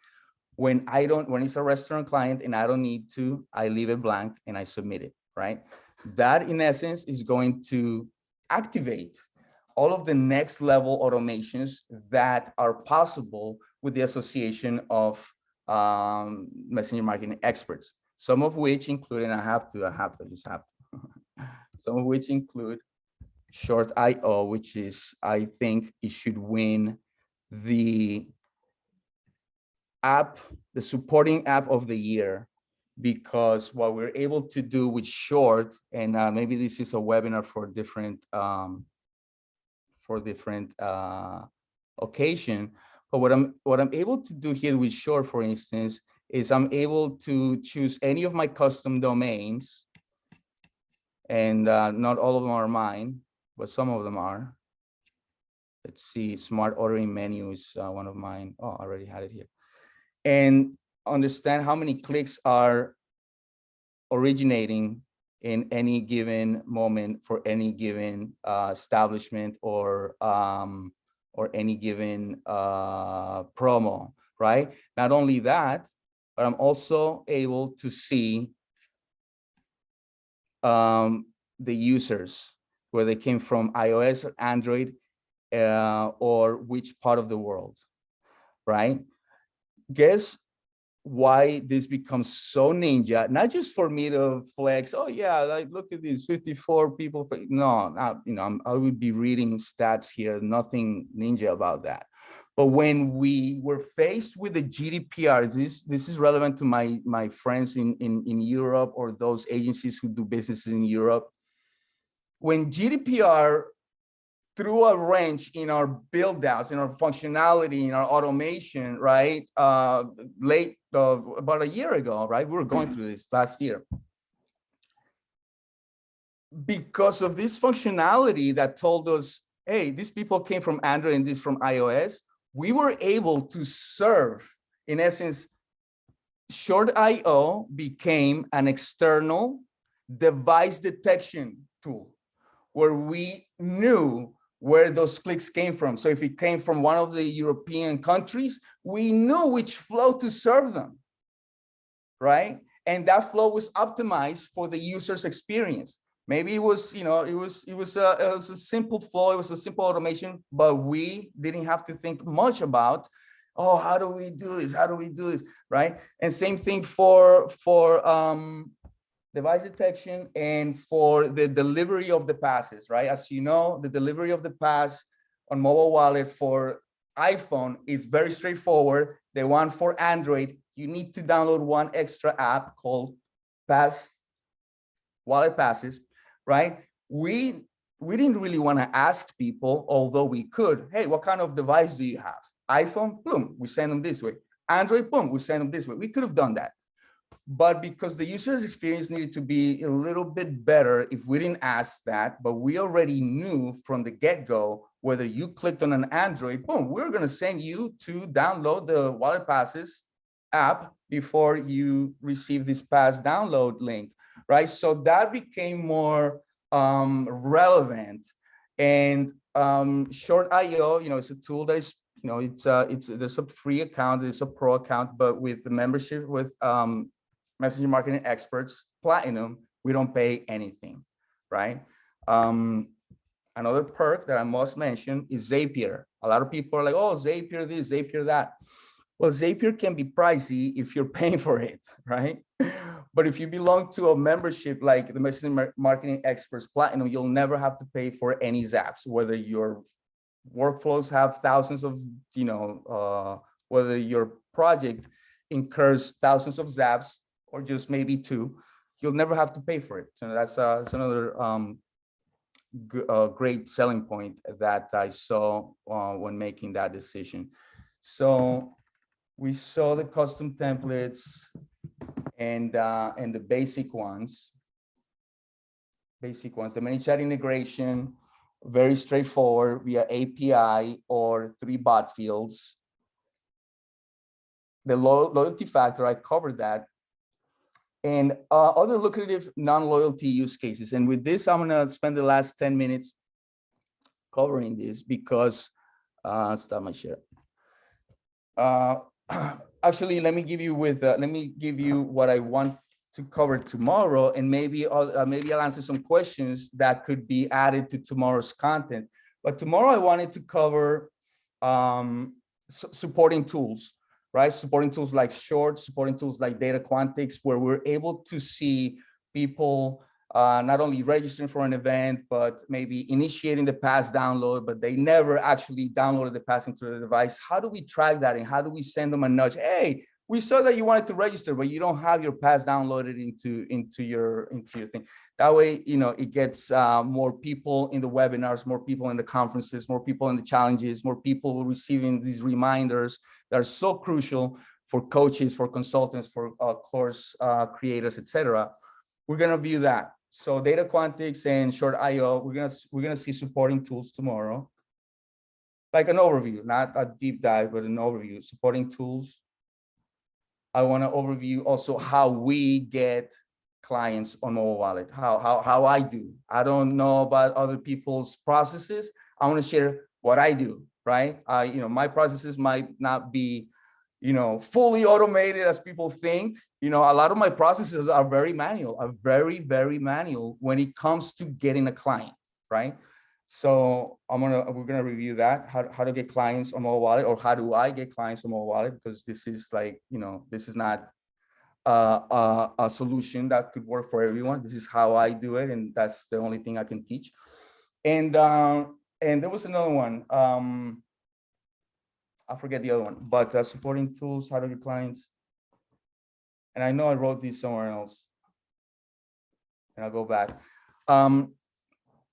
A: When it's a restaurant client and I don't need to, I leave it blank and I submit it, right? That in essence is going to activate all of the next level automations that are possible with the association of messenger marketing experts. Some of which include, and I just have to. Some of which include Short IO, which is, I think it should win the supporting app of the year, because what we're able to do with Short, and maybe this is a webinar for different occasion, but what I'm able to do here with Short, for instance, is I'm able to choose any of my custom domains, and not all of them are mine, but some of them are. Let's see, smart ordering menu is one of mine. Oh, I already had it here. And understand how many clicks are originating in any given moment for any given establishment or any given promo, right? Not only that, but I'm also able to see the users, where they came from, iOS or Android, or which part of the world, right? Guess why this becomes so ninja? Not just for me to flex, oh yeah, like look at these 54 people. No, I would be reading stats here, nothing ninja about that. But when we were faced with the GDPR, this is relevant to my friends in Europe, or those agencies who do businesses in Europe. When GDPR threw a wrench in our build outs, in our functionality, in our automation, right? About a year ago, right? We were going through this last year. Because of this functionality that told us, hey, these people came from Android and this from iOS, we were able to serve, in essence, Short IO became an external device detection tool, where we knew where those clicks came from. So if it came from one of the European countries, we knew which flow to serve them, right? And that flow was optimized for the user's experience. Maybe it was, it was a simple flow, it was a simple automation, but we didn't have to think much about, oh, how do we do this? How do we do this, right? And same thing for device detection and for the delivery of the passes, right? As you know, the delivery of the pass on mobile wallet for iPhone is very straightforward. The one for Android, you need to download one extra app called Wallet Passes, right? We didn't really want to ask people, although we could, hey, what kind of device do you have? iPhone, boom, we send them this way. Android, boom, we send them this way. We could have done that. But because the user's experience needed to be a little bit better, if we didn't ask that, but we already knew from the get-go, whether you clicked on an Android, boom, we're going to send you to download the Wallet Passes app before you receive this pass download link, right? So that became more relevant. And Short IO, it's a tool that is, there's a free account, there's a pro account, but with the membership with Messenger Marketing Experts Platinum, we don't pay anything, right? Another perk that I must mention is Zapier. A lot of people are like, oh, Zapier this, Zapier that. Well, Zapier can be pricey if you're paying for it, right? But if you belong to a membership like the Messenger Marketing Experts Platinum, you'll never have to pay for any Zaps, whether your workflows have thousands of, whether your project incurs thousands of Zaps or just maybe 2, you'll never have to pay for it. So that's another great selling point that I saw when making that decision. So we saw the custom templates and the basic ones. The ManyChat integration, very straightforward via API or 3 bot fields. The loyalty factor, I covered that. And other lucrative non-loyalty use cases. And with this, I'm gonna spend the last 10 minutes covering this because, stop my share. Actually, let me give you what I want to cover tomorrow, and maybe I'll answer some questions that could be added to tomorrow's content. But tomorrow I wanted to cover supporting tools, right? Supporting tools like Short, supporting tools like Data Quantics, where we're able to see people not only registering for an event, but maybe initiating the pass download, but they never actually downloaded the pass into the device. How do we track that? And how do we send them a nudge? Hey, we saw that you wanted to register, but you don't have your pass downloaded into your thing. That way, it gets more people in the webinars, more people in the conferences, more people in the challenges, more people receiving these reminders that are so crucial for coaches, for consultants, for course creators, etc. We're gonna view that. So Data Quantics and Short IO, we're gonna see supporting tools tomorrow, like an overview, not a deep dive, but an overview. Supporting tools. I want to overview also how we get clients on mobile wallet, how I do. I don't know about other people's processes. I want to share what I do, right? My processes might not be, fully automated as people think. A lot of my processes are very manual, very, very manual when it comes to getting a client, right? So we're gonna review that, how to get clients on mobile wallet, or how do I get clients on mobile wallet? Because this is like, this is not a solution that could work for everyone. This is how I do it, and that's the only thing I can teach. And there was another one. I forget the other one, but supporting tools, how to get clients. And I know I wrote these somewhere else, and I'll go back.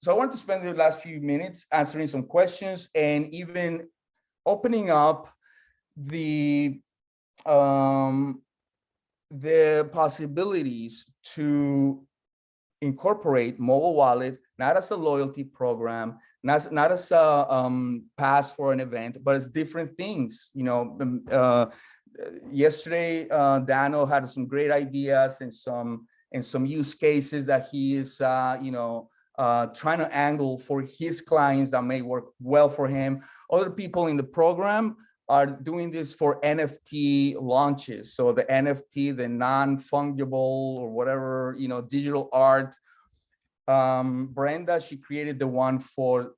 A: So I want to spend the last few minutes answering some questions and even opening up the possibilities to incorporate mobile wallet, not as a loyalty program, not as a pass for an event, but as different things. Yesterday, Dano had some great ideas and some use cases that he is, trying to angle for his clients that may work well for him. Other people in the program are doing this for NFT launches. So the NFT, the non-fungible or whatever, digital art. Brenda, she created the one for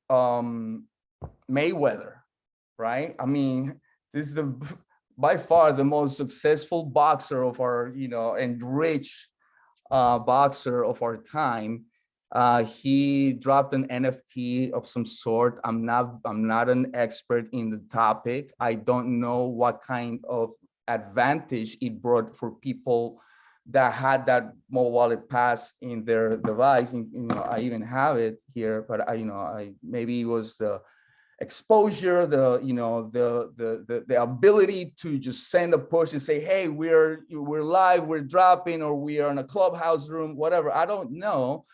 A: Mayweather, right? I mean, this is by far the most successful boxer of our, and rich boxer of our time. He dropped an NFT of some sort. I'm not an expert in the topic. I don't know what kind of advantage it brought for people that had that mobile wallet pass in their device. And, I even have it here, but I maybe it was the exposure, the ability to just send a push and say, hey, we're live, we're dropping, or we are in a clubhouse room, whatever. I don't know.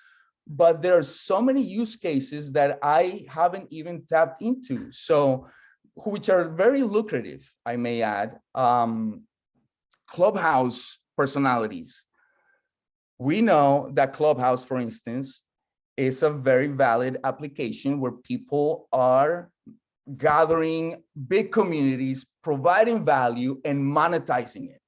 A: But there are so many use cases that I haven't even tapped into, so which are very lucrative, I may add. Clubhouse personalities. We know that Clubhouse, for instance, is a very valid application where people are gathering big communities, providing value, and monetizing it,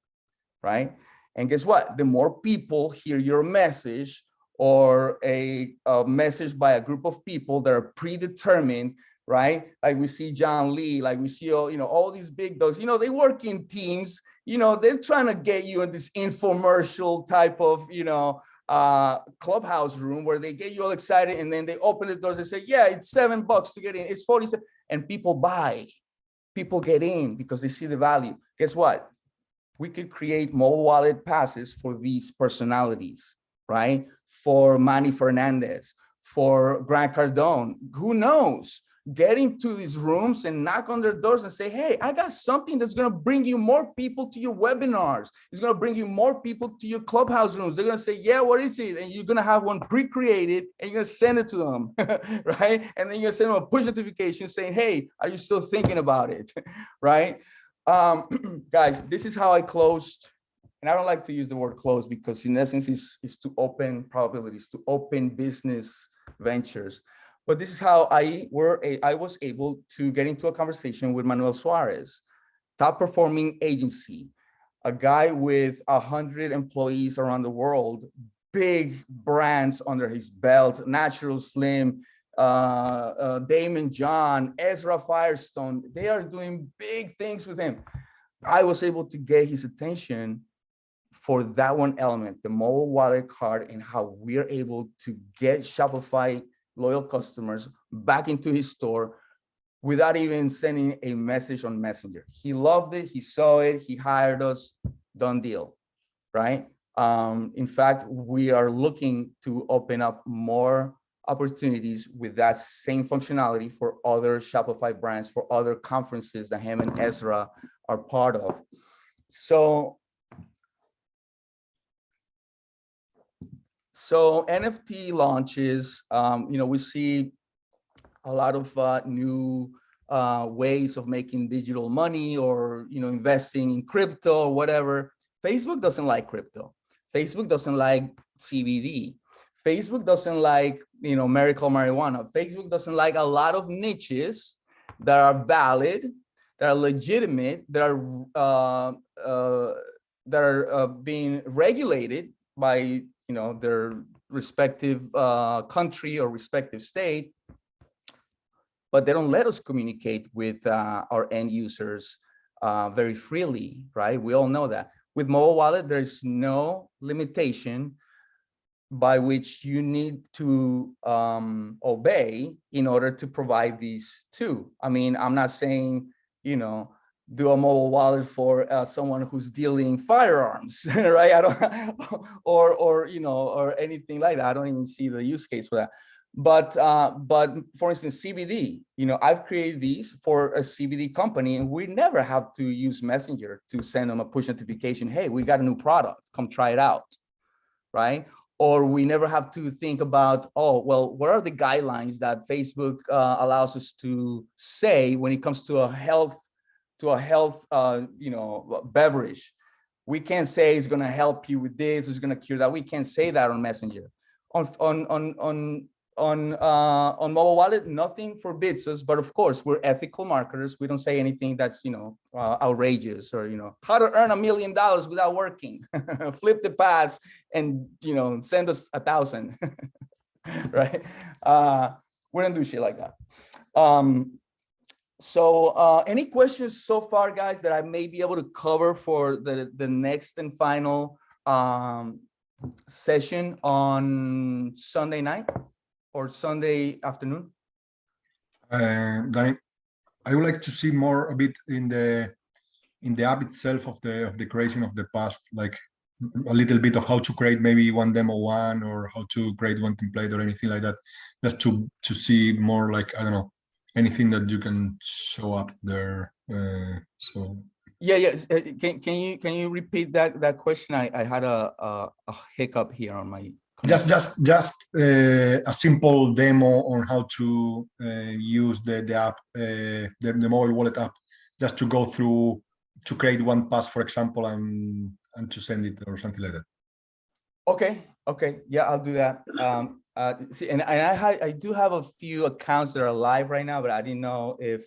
A: right? And guess what? The more people hear your message, or a message by a group of people that are predetermined, right? Like we see John Lee, like we see all these big dogs, they work in teams, they're trying to get you in this infomercial type of, clubhouse room where they get you all excited, and then they open the doors and say, yeah, it's $7 to get in, it's 47, and people buy, people get in because they see the value. Guess what? We could create mobile wallet passes for these personalities, right? For Manny Fernandez, for Grant Cardone, who knows? Get into these rooms and knock on their doors and say, hey, I got something that's going to bring you more people to your webinars. It's going to bring you more people to your clubhouse rooms. They're going to say, yeah, what is it? And you're going to have one pre-created, and you're going to send it to them, right? And then you're going to send them a push notification saying, hey, are you still thinking about it, right? Guys, this is how I closed. And I don't like to use the word close, because in essence is to open probabilities, to open business ventures. But this is how I was able to get into a conversation with Manuel Suarez, top performing agency, a guy with 100 employees around the world, big brands under his belt, Natural Slim, Damon John, Ezra Firestone. They are doing big things with him. I was able to get his attention for that one element, the mobile wallet card, and how we're able to get Shopify loyal customers back into his store without even sending a message on Messenger. He loved it. He saw it. He hired us. Done deal, right? In fact, we are looking to open up more opportunities with that same functionality for other Shopify brands, for other conferences that him and Ezra are part of. So NFT launches, we see a lot of new ways of making digital money, or investing in crypto or whatever. Facebook doesn't like crypto. Facebook doesn't like CBD. Facebook doesn't like medical marijuana. Facebook doesn't like a lot of niches that are valid, that are legitimate, that are being regulated by their respective country or respective state, but they don't let us communicate with our end users very freely, right? We all know that. With mobile wallet, there's no limitation by which you need to obey in order to provide these two. I mean, I'm not saying, do a mobile wallet for someone who's dealing firearms, right? I don't, or anything like that. I don't even see the use case for that. But for instance, CBD, I've created these for a CBD company, and we never have to use Messenger to send them a push notification. Hey, we got a new product, come try it out, right? Or we never have to think about, oh, well, what are the guidelines that Facebook allows us to say when it comes to a health beverage? We can't say it's going to help you with this, it's going to cure that. We can't say that on Messenger. On mobile wallet, nothing forbids us, but of course we're ethical marketers. We don't say anything that's outrageous, or how to earn $1 million without working. Flip the pass and send us 1,000. Right? We don't do shit like that. So any questions so far, guys, that I may be able to cover for the next and final session on Sunday night or Sunday afternoon?
B: Danny, I would like to see more a bit in the app itself of the creation of the past, like a little bit of how to create maybe one demo one, or how to create one template or anything like that, just to see more, like, I don't know, anything that you can show up there. So
A: yeah. Can you repeat that question? I had a hiccup here on my connection.
B: Just a simple demo on how to use the app, the mobile wallet app, just to go through to create one pass, for example, and to send it or something like that.
A: Okay, yeah, I'll do that. See, and I do have a few accounts that are live right now, but I didn't know if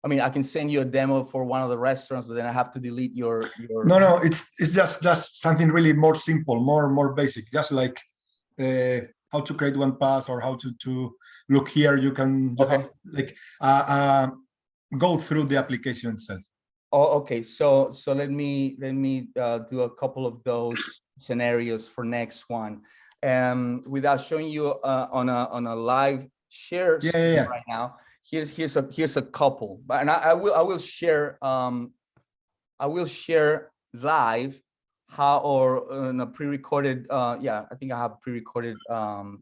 A: I mean, I can send you a demo for one of the restaurants, but then I have to delete your.
B: No, it's just something really more simple, more basic, just like how to create one pass, or how to look here. You have like go through the application itself.
A: Oh, okay. So let me do a couple of those scenarios for next one, without showing you on a live share screen right now. Here's a couple, and I will share live how, or in a pre-recorded I think I have a pre-recorded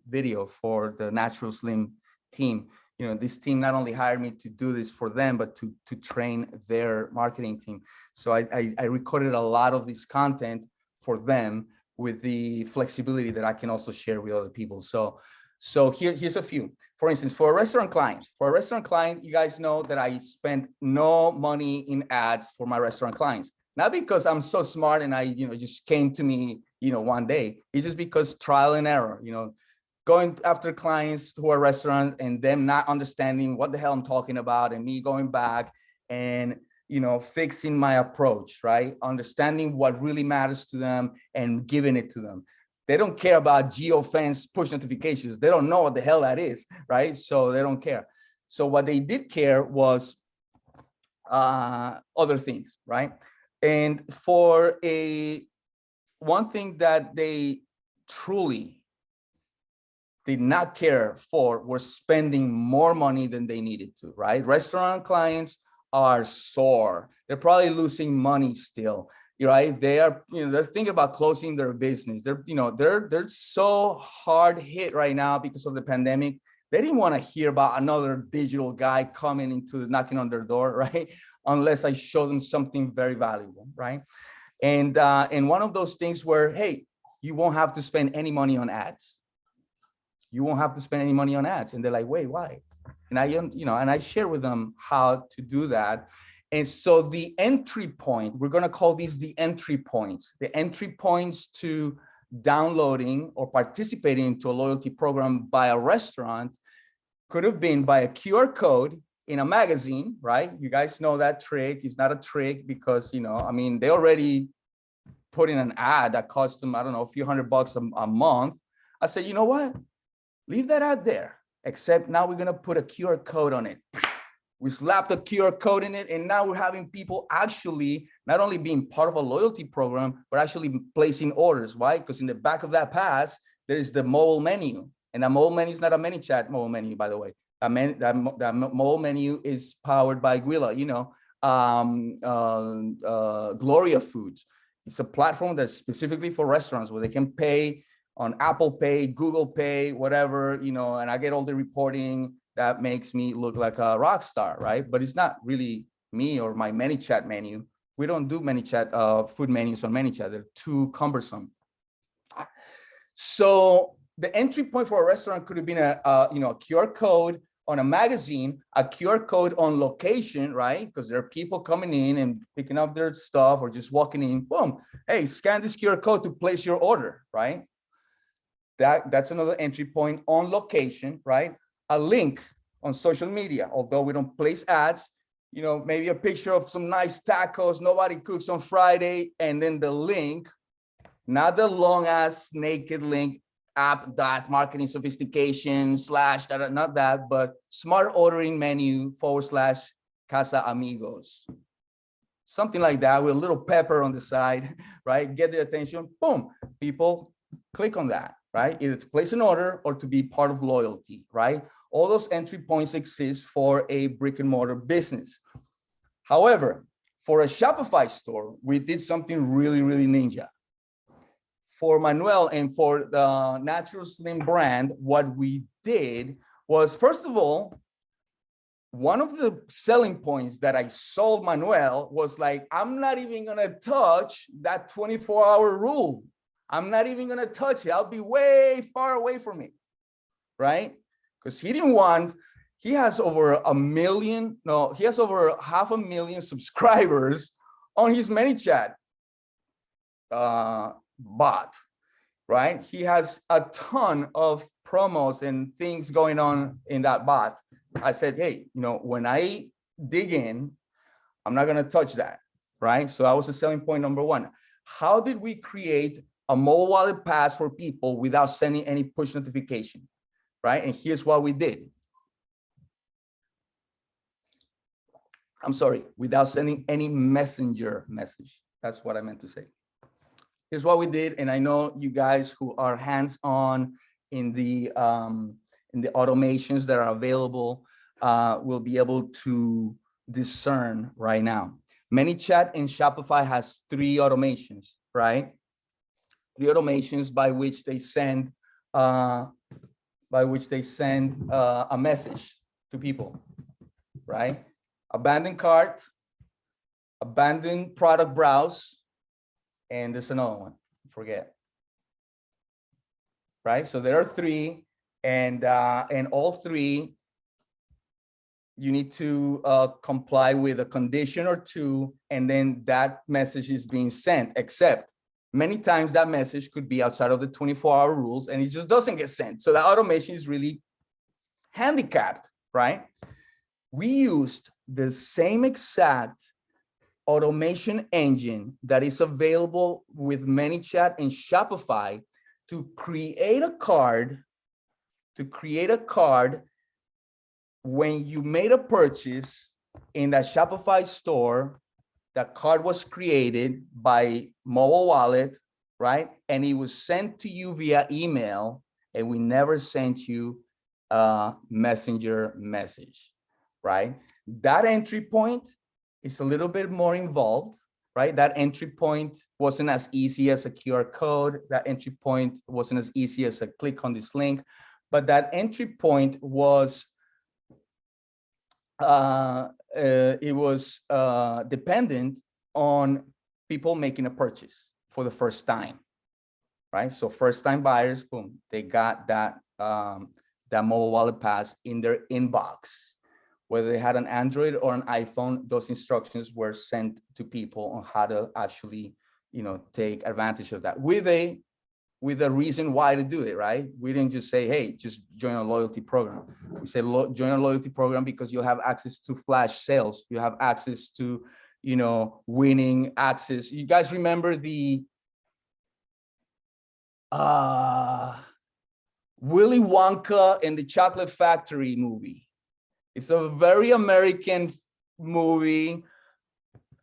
A: video for the Natural Slim team. This team not only hired me to do this for them, but to train their marketing team. So I recorded a lot of this content for them, with the flexibility that I can also share with other people. So here's a few. For instance, for a restaurant client, you guys know that I spent no money in ads for my restaurant clients. Not because I'm so smart and I just came to me one day. It's just because trial and error. Going after clients who are restaurants and them not understanding what the hell I'm talking about, and me going back and fixing my approach, right? Understanding what really matters to them and giving it to them. They don't care about geofence push notifications. They don't know what the hell that is, right? So they don't care. So what they did care was other things, right? And for one thing that they truly did not care for was spending more money than they needed to, right? Restaurant clients are sore. They're probably losing money still, right? They are, they're thinking about closing their business. They're so hard hit right now because of the pandemic. They didn't want to hear about another digital guy coming into knocking on their door, right? Unless I show them something very valuable, right? And one of those things where, hey, you won't have to spend any money on ads. You won't have to spend any money on ads. And they're like, wait, why? And I share with them how to do that. And so the entry point, we're going to call these the entry points to downloading or participating into a loyalty program by a restaurant could have been by a QR code in a magazine, right? You guys know that trick. It's not a trick because, they already put in an ad that cost them, I don't know, a few $100 a month. I said, you know what? Leave that ad there, except now we're going to put a QR code on it. We slapped a QR code in it, and now we're having people actually not only being part of a loyalty program, but actually placing orders. Why? Because in the back of that pass, there is the mobile menu. And that mobile menu is not a ManyChat mobile menu, by the way. That mobile menu is powered by Gwilla, Gloria Foods. It's a platform that's specifically for restaurants where they can pay on Apple Pay, Google Pay, whatever, and I get all the reporting that makes me look like a rock star, right? But it's not really me or my ManyChat menu. We don't do ManyChat food menus on ManyChat. They're too cumbersome. So the entry point for a restaurant could have been a QR code on a magazine, a QR code on location, right? Because there are people coming in and picking up their stuff or just walking in. Boom! Hey, scan this QR code to place your order, right? That's another entry point on location, right? A link on social media, although we don't place ads, maybe a picture of some nice tacos, nobody cooks on Friday, and then the link, not the long ass naked link, app.marketing sophistication / not that, but smart ordering menu / Casa Amigos. Something like that with a little pepper on the side, right? Get their attention, boom, people click on that, right? Either to place an order or to be part of loyalty, right? All those entry points exist for a brick and mortar business. However, for a Shopify store, we did something really, really ninja. For Manuel and for the Natural Slim brand, what we did was, first of all, one of the selling points that I sold Manuel was like, I'm not even going to touch that 24-hour rule. I'm not even going to touch it. I'll be way far away from it, right? Because he has over 500,000 subscribers on his ManyChat bot, right? He has a ton of promos and things going on in that bot. I said, hey, when I dig in, I'm not going to touch that, right? So that was the selling point number one. How did we create a mobile wallet pass for people without sending any push notification, right? And here's what we did. I'm sorry, without sending any messenger message. That's what I meant to say. Here's what we did, and I know you guys who are hands-on in the automations that are available will be able to discern right now. ManyChat in Shopify has 3 automations, right? 3 automations by which they send a message to people, right? Abandoned cart, abandoned product browse, and there's another one, forget. Right, so there are 3, and all 3, you need to comply with a condition or 2, and then that message is being sent, except many times that message could be outside of the 24-hour rules, and it just doesn't get sent. So the automation is really handicapped, right? We used the same exact automation engine that is available with ManyChat and Shopify to create a card, when you made a purchase in that Shopify store. That card was created by mobile wallet, right? And it was sent to you via email, and we never sent you a messenger message, right? That entry point is a little bit more involved, right? That entry point wasn't as easy as a QR code. That entry point wasn't as easy as a click on this link, but that entry point was dependent on people making a purchase for the first time, right? So first time buyers, boom, they got that that mobile wallet pass in their inbox. Whether they had an Android or an iPhone, those instructions were sent to people on how to actually, take advantage of that with a reason why to do it, right? We didn't just say, hey, just join a loyalty program. We said join a loyalty program because you have access to flash sales. You have access to, winning access. You guys remember the Willy Wonka and the Chocolate Factory movie? It's a very American movie.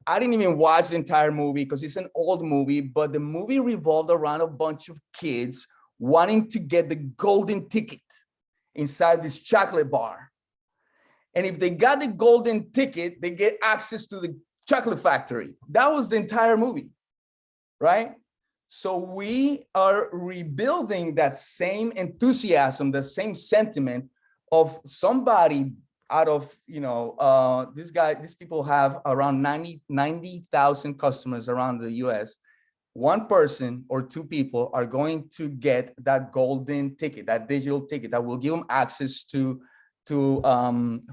A: I didn't even watch the entire movie because it's an old movie, but the movie revolved around a bunch of kids wanting to get the golden ticket inside this chocolate bar. And if they got the golden ticket, they get access to the chocolate factory. That was the entire movie, right? So we are rebuilding that same enthusiasm, the same sentiment of somebody out of, these people have around 90,000 customers around the US. One person or two people are going to get that golden ticket, that digital ticket that will give them access to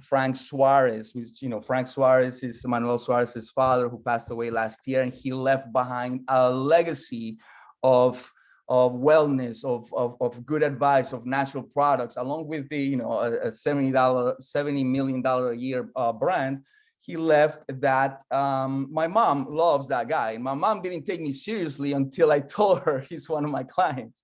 A: Frank Suarez, which, Frank Suarez is Manuel Suarez's father, who passed away last year, and he left behind a legacy of wellness, of good advice, of natural products, along with the, a $70 million a year brand. He left that. My mom loves that guy. My mom didn't take me seriously until I told her he's one of my clients,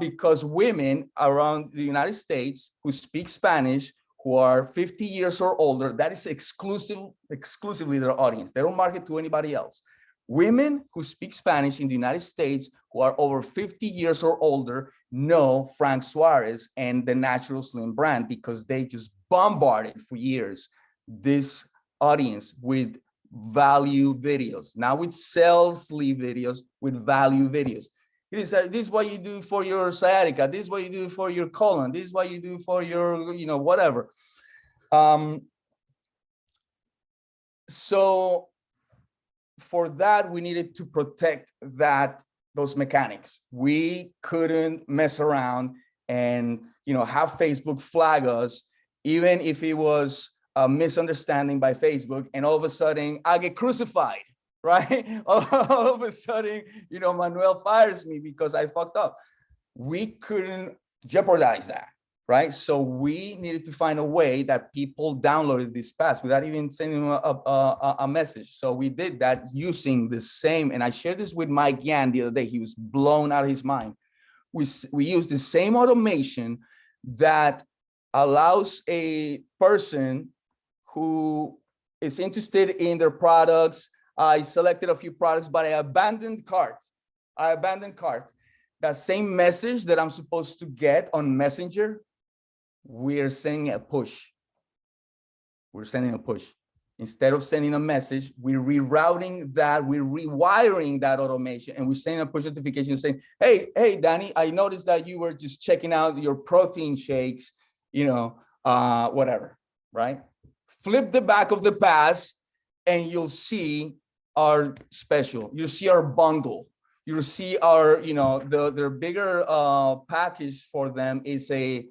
A: because women around the United States who speak Spanish, who are 50 years or older, that is exclusively their audience. They don't market to anybody else. Women who speak Spanish in the United States who are over 50 years or older know Frank Suarez and the Natural Slim brand because they just bombarded for years this audience with value videos, not with sales lead videos, with value videos. This is what you do for your sciatica. This is what you do for your colon. This is what you do for your, whatever. So for that, we needed to protect those mechanics. We couldn't mess around and, have Facebook flag us, even if it was a misunderstanding by Facebook, and all of a sudden I get crucified, right? All of a sudden, Manuel fires me because I fucked up. We couldn't jeopardize that, right? So we needed to find a way that people downloaded this pass without even sending a message. So we did that using the same, and I shared this with Mike Yan the other day. He was blown out of his mind. We used the same automation that allows a person who is interested in their products. I selected a few products, but I abandoned cart. That same message that I'm supposed to get on Messenger, we're sending a push. Instead of sending a message, we're rerouting that, we're rewiring that automation, and we're sending a push notification saying, hey, Danny, I noticed that you were just checking out your protein shakes, whatever, right? Flip the back of the pass and you'll see our special. You'll see our bundle. You'll see our, their bigger package for them is a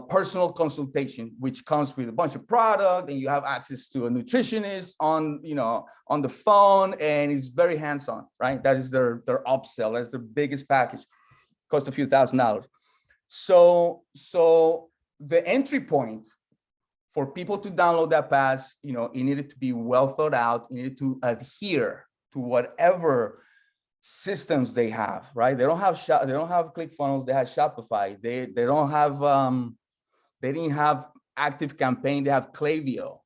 A: personal consultation, which comes with a bunch of product, and you have access to a nutritionist on the phone, and it's very hands-on, right? That is their upsell. That's their biggest package. Cost a few $1,000s. So the entry point for people to download that pass, you know, it needed to be well thought out. It needed to adhere to whatever systems they have, right? They don't have ClickFunnels. They have Shopify. They don't have they didn't have Active Campaign. They have Klaviyo,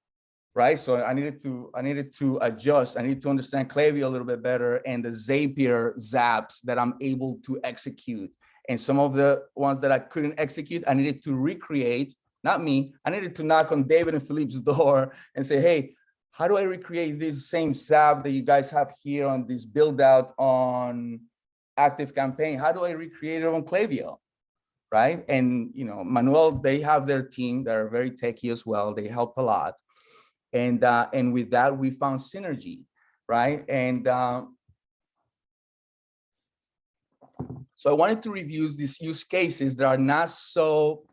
A: right? So I needed to adjust. I need to understand Klaviyo a little bit better and the Zapier zaps that I'm able to execute. And some of the ones that I couldn't execute, I needed to recreate. Not me. I needed to knock on David and Philippe's door and say, hey, how do I recreate this same zap that you guys have here on this build out on Active Campaign? How do I recreate it on Klaviyo? Right? And, you know, Manuel, they have their team that are very techy as well. They help a lot. And with that, we found synergy, right? And so I wanted to review these use cases that are not so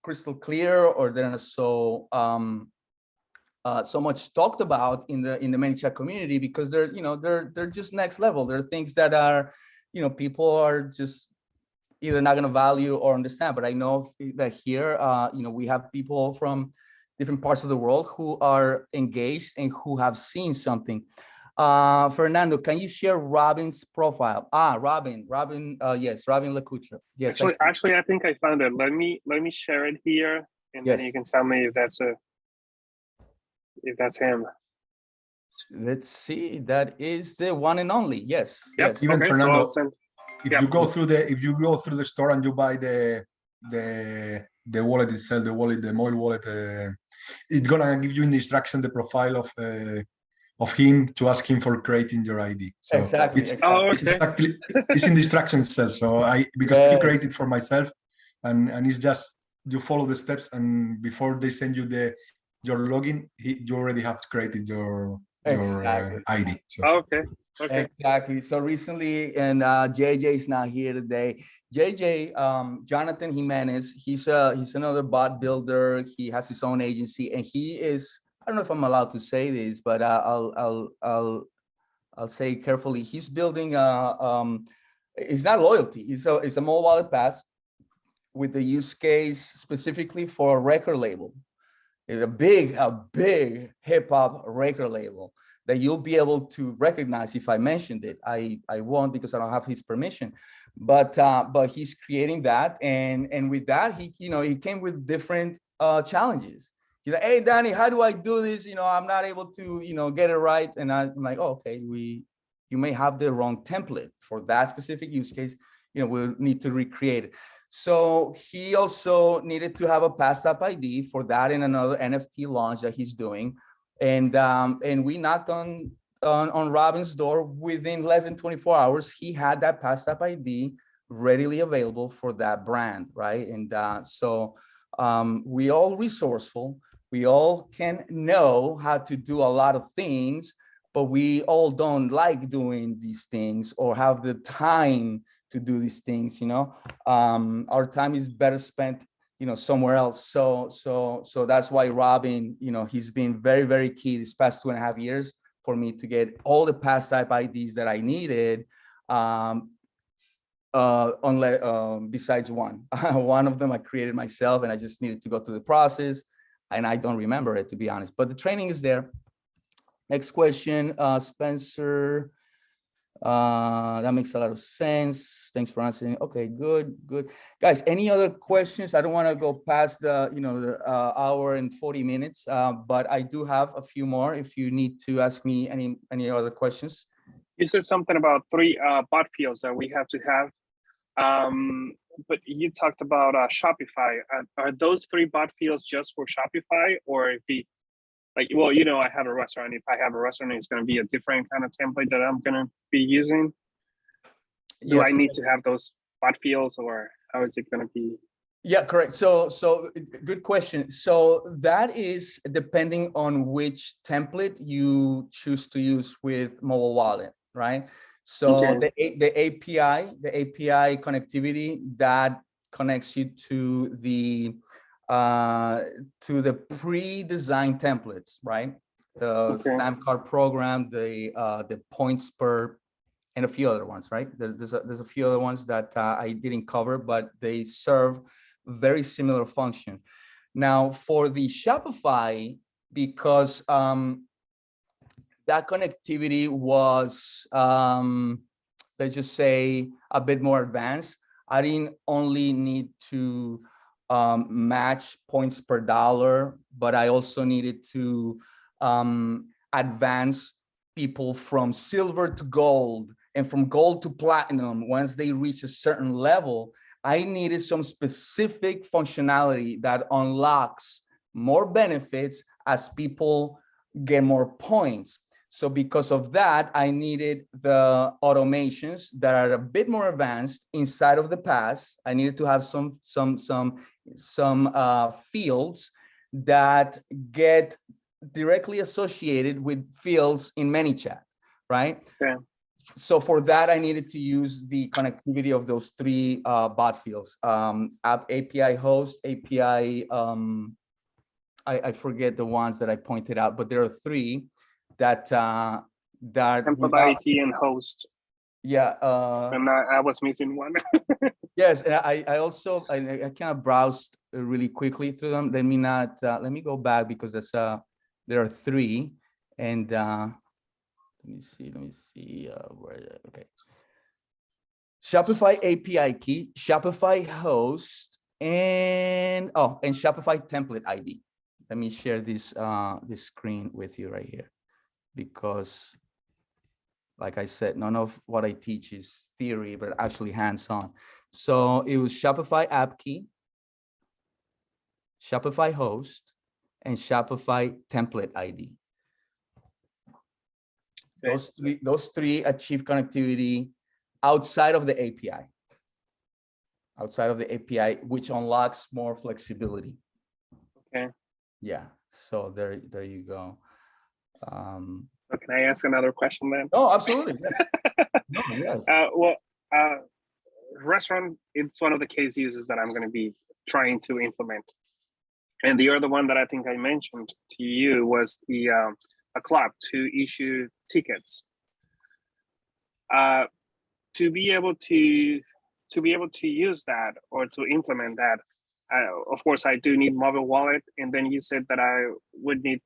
A: crystal clear, or they're not so so much talked about in the ManyChat community, because they're, you know, they're just next level. They're things that are, you know, people are just either not going to value or understand. But I know that here, you know, we have people from different parts of the world who are engaged and who have seen something. Fernando, can you share Robin's profile? Robin, yes, Robin Lecutra. Yes.
D: Actually, I think I found it. Let me share it here, and
A: Yes.
D: then you can tell me if that's him.
A: Let's see. That is the one and only. Yes.
D: Yep.
A: Yes.
B: Even
D: Okay,
B: Fernando,
D: so
B: if you go through the store and you buy the wallet itself, the mobile wallet, it's gonna give you in the instruction the profile of him, to ask him for creating your ID. So
A: Exactly.
B: it's in the instruction itself. So because he created for myself, and it's just you follow the steps, and before they send you your login, you already have created your ID. So.
D: Okay.
A: Exactly. So recently, and JJ is not here today. JJ, Jonathan Jimenez, he's another bot builder. He has his own agency, and he is, I don't know if I'm allowed to say this, but I'll say carefully. He's building it's not loyalty. It's a mobile wallet pass with the use case specifically for a record label. It's a big hip hop record label that you'll be able to recognize if I mentioned it. I won't, because I don't have his permission, but he's creating that, and with that, he came with different challenges. He's like, hey Danny, how do I do this? You know, I'm not able to, you know, get it right. And I'm like, oh, okay, you may have the wrong template for that specific use case. You know, we'll need to recreate it. So he also needed to have a pass app ID for that in another NFT launch that he's doing. And we knocked on Robin's door within less than 24 hours. He had that pass app ID readily available for that brand, right? And so we all resourceful. We all can know how to do a lot of things, but we all don't like doing these things or have the time to do these things. You know, our time is better spent, you know, somewhere else. So that's why Robin, you know, he's been very, very key this past 2.5 years for me to get all the pass type IDs that I needed. Besides one. One of them I created myself, and I just needed to go through the process, and I don't remember it, to be honest, but the training is there. Next question, Spencer. That makes a lot of sense. Thanks for answering. Okay, good. Guys, any other questions? I don't want to go past the, you know, the hour and 40 minutes, but I do have a few more if you need to ask me any other questions.
D: You said something about 3 bot fields that we have to have. But you talked about Shopify. Are those 3 bot fields just for Shopify, or if he, like, well, you know, I have a restaurant. If I have a restaurant, it's going to be a different kind of template that I'm going to be using. Do I need to have those bot fields, or how is it going to be?
A: Yeah, correct. So good question. So that is depending on which template you choose to use with mobile wallet, right? So okay. the API connectivity that connects you to the pre-designed templates, right? The stamp card program, the points per, and a few other ones, right? There's a few other ones that I didn't cover, but they serve very similar function. Now for the Shopify, because that connectivity was, let's just say, a bit more advanced, I didn't only need to match points per dollar, but I also needed to advance people from silver to gold and from gold to platinum. Once they reach a certain level, I needed some specific functionality that unlocks more benefits as people get more points. So because of that, I needed the automations that are a bit more advanced inside of the pass. I needed to have some fields that get directly associated with fields in ManyChat, right?
D: Okay.
A: So for that, I needed to use the connectivity of those three bot fields, app API host, API, I forget the ones that I pointed out, but there are three that
D: Template
A: without,
D: IT and host.
A: yeah.
D: And I was missing one.
A: Yes, and I also I kind of browsed really quickly through them. Let me go back because there are three, and let me see where, okay. Shopify API key, Shopify host, and Shopify template ID. Let me share this screen with you right here, because like I said, none of what I teach is theory, but actually hands-on. So it was Shopify app key, Shopify host, and Shopify template ID.
D: Okay.
A: Those three achieve connectivity outside of the API. Outside of the API, which unlocks more flexibility.
D: Okay.
A: Yeah. So there you go.
D: So can I ask another question then?
A: Oh, absolutely. Yes. No, yes.
D: Well, restaurant, it's one of the case uses that I'm going to be trying to implement. And the other one that I think I mentioned to you was the a club to issue tickets. To be able to use that or to implement that, of course, I do need mobile wallet. And then you said that I would need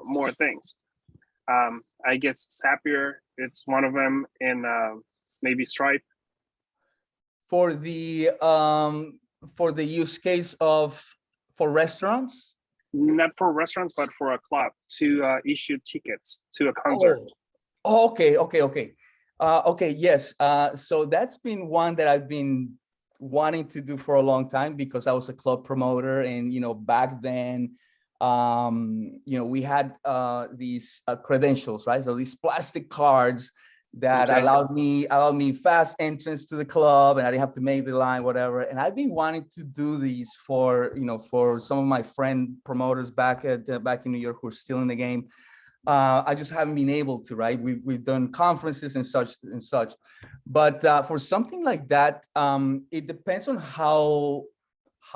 D: more things. I guess Zapier, it's one of them, and maybe Stripe.
A: For the use case for restaurants?
D: Not for restaurants, but for a club to issue tickets to a concert.
A: Oh, okay. Okay, yes. So that's been one that I've been wanting to do for a long time, because I was a club promoter, and back then, we had these credentials, right? So these plastic cards that
D: Okay.
A: allowed me fast entrance to the club, and I didn't have to make the line, whatever. And I've been wanting to do these for some of my friend promoters back in New York who are still in the game. I just haven't been able to, right? We've done conferences and such, but for something like that, it depends on how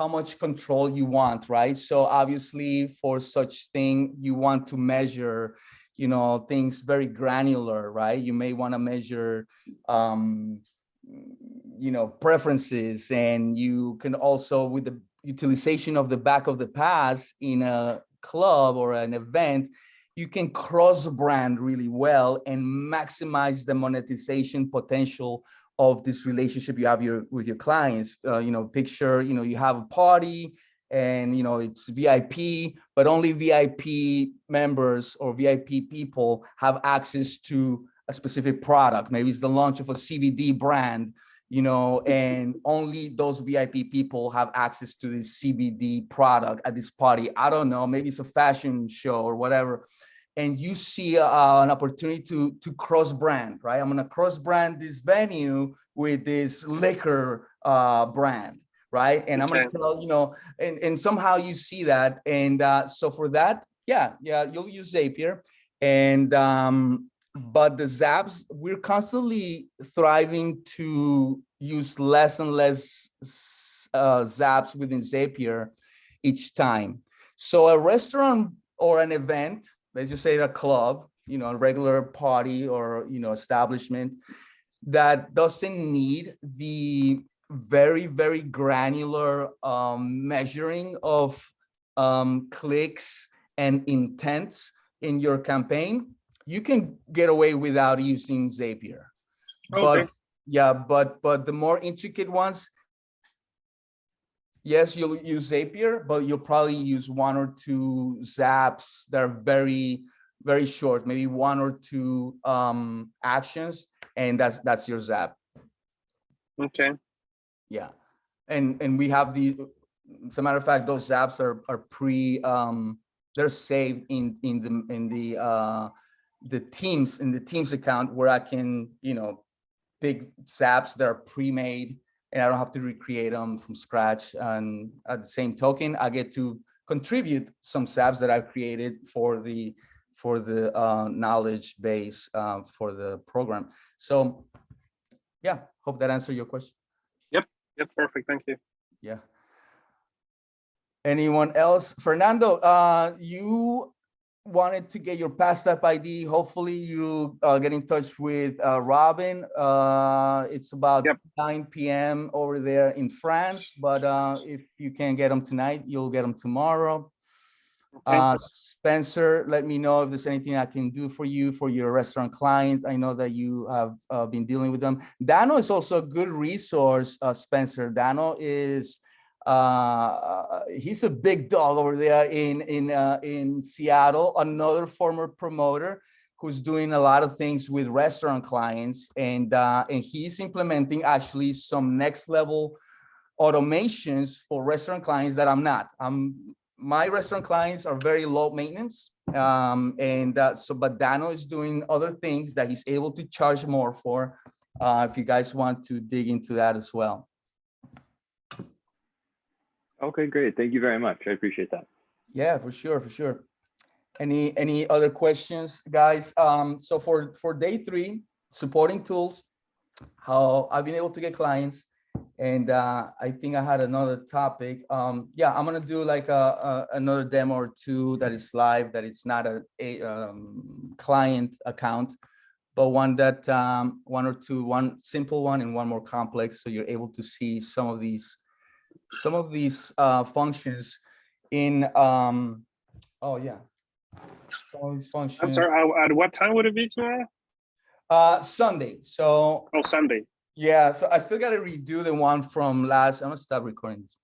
A: much control you want, right? So obviously for such thing, you want to measure, things very granular, right? You may want to measure, preferences, and you can also, with the utilization of the back of the pass in a club or an event, you can cross brand really well and maximize the monetization potential of this relationship you have with your clients. Picture, you have a party, and it's VIP, but only VIP members or VIP people have access to a specific product. Maybe it's the launch of a CBD brand, and only those VIP people have access to this CBD product at this party. I don't know, maybe it's a fashion show or whatever. And you see an opportunity to cross brand, right? I'm going to cross brand this venue with this liquor brand, right? And I'm going to tell, and somehow you see that. And so for that, yeah, you'll use Zapier. And but the Zaps, we're constantly thriving to use less and less Zaps within Zapier each time. So a restaurant or an event, let's just say a club, a regular party or, establishment that doesn't need the very, very granular measuring of clicks and intents in your campaign, you can get away without using Zapier.
D: Okay.
A: But yeah, but the more intricate ones, yes, you'll use Zapier, but you'll probably use one or two zaps that are very, very short, maybe one or two actions, and that's your zap.
D: Okay.
A: Yeah, and we have as a matter of fact, those zaps are they're saved in the Teams account, where I can, pick zaps that are pre-made, and I don't have to recreate them from scratch. And at the same token, I get to contribute some zaps that I've created for the knowledge base for the program. So yeah, hope that answered your question.
D: Yep. Perfect. Thank you.
A: Yeah. Anyone else? Fernando, you wanted to get your PassApp ID. Hopefully you get in touch with Robin. It's about 9 p.m. over there in France, but if you can't get them tonight, you'll get them tomorrow.
D: Okay.
A: Spencer, let me know if there's anything I can do for you for your restaurant clients. I know that you have been dealing with them. Dano is also a good resource, Spencer. Dano is he's a big dog over there in Seattle, another former promoter who's doing a lot of things with restaurant clients, and he's implementing actually some next level automations for restaurant clients that I'm not. My restaurant clients are very low maintenance, but Dano is doing other things that he's able to charge more for. If you guys want to dig into that as well.
E: Okay, great. Thank you very much. I appreciate that.
A: Yeah, for sure. Any other questions, guys? So for day 3, supporting tools, how I've been able to get clients, and I think I had another topic. Yeah, I'm gonna do like another demo or two that is live, that it's not a client account, but one that one simple one and one more complex, so you're able to see some of these functions in oh yeah, some of these functions.
D: I'm sorry. At what time would it be tomorrow?
A: Sunday. So
D: Sunday.
A: yeah, so I still got to redo the one from last. I'm gonna stop recording this.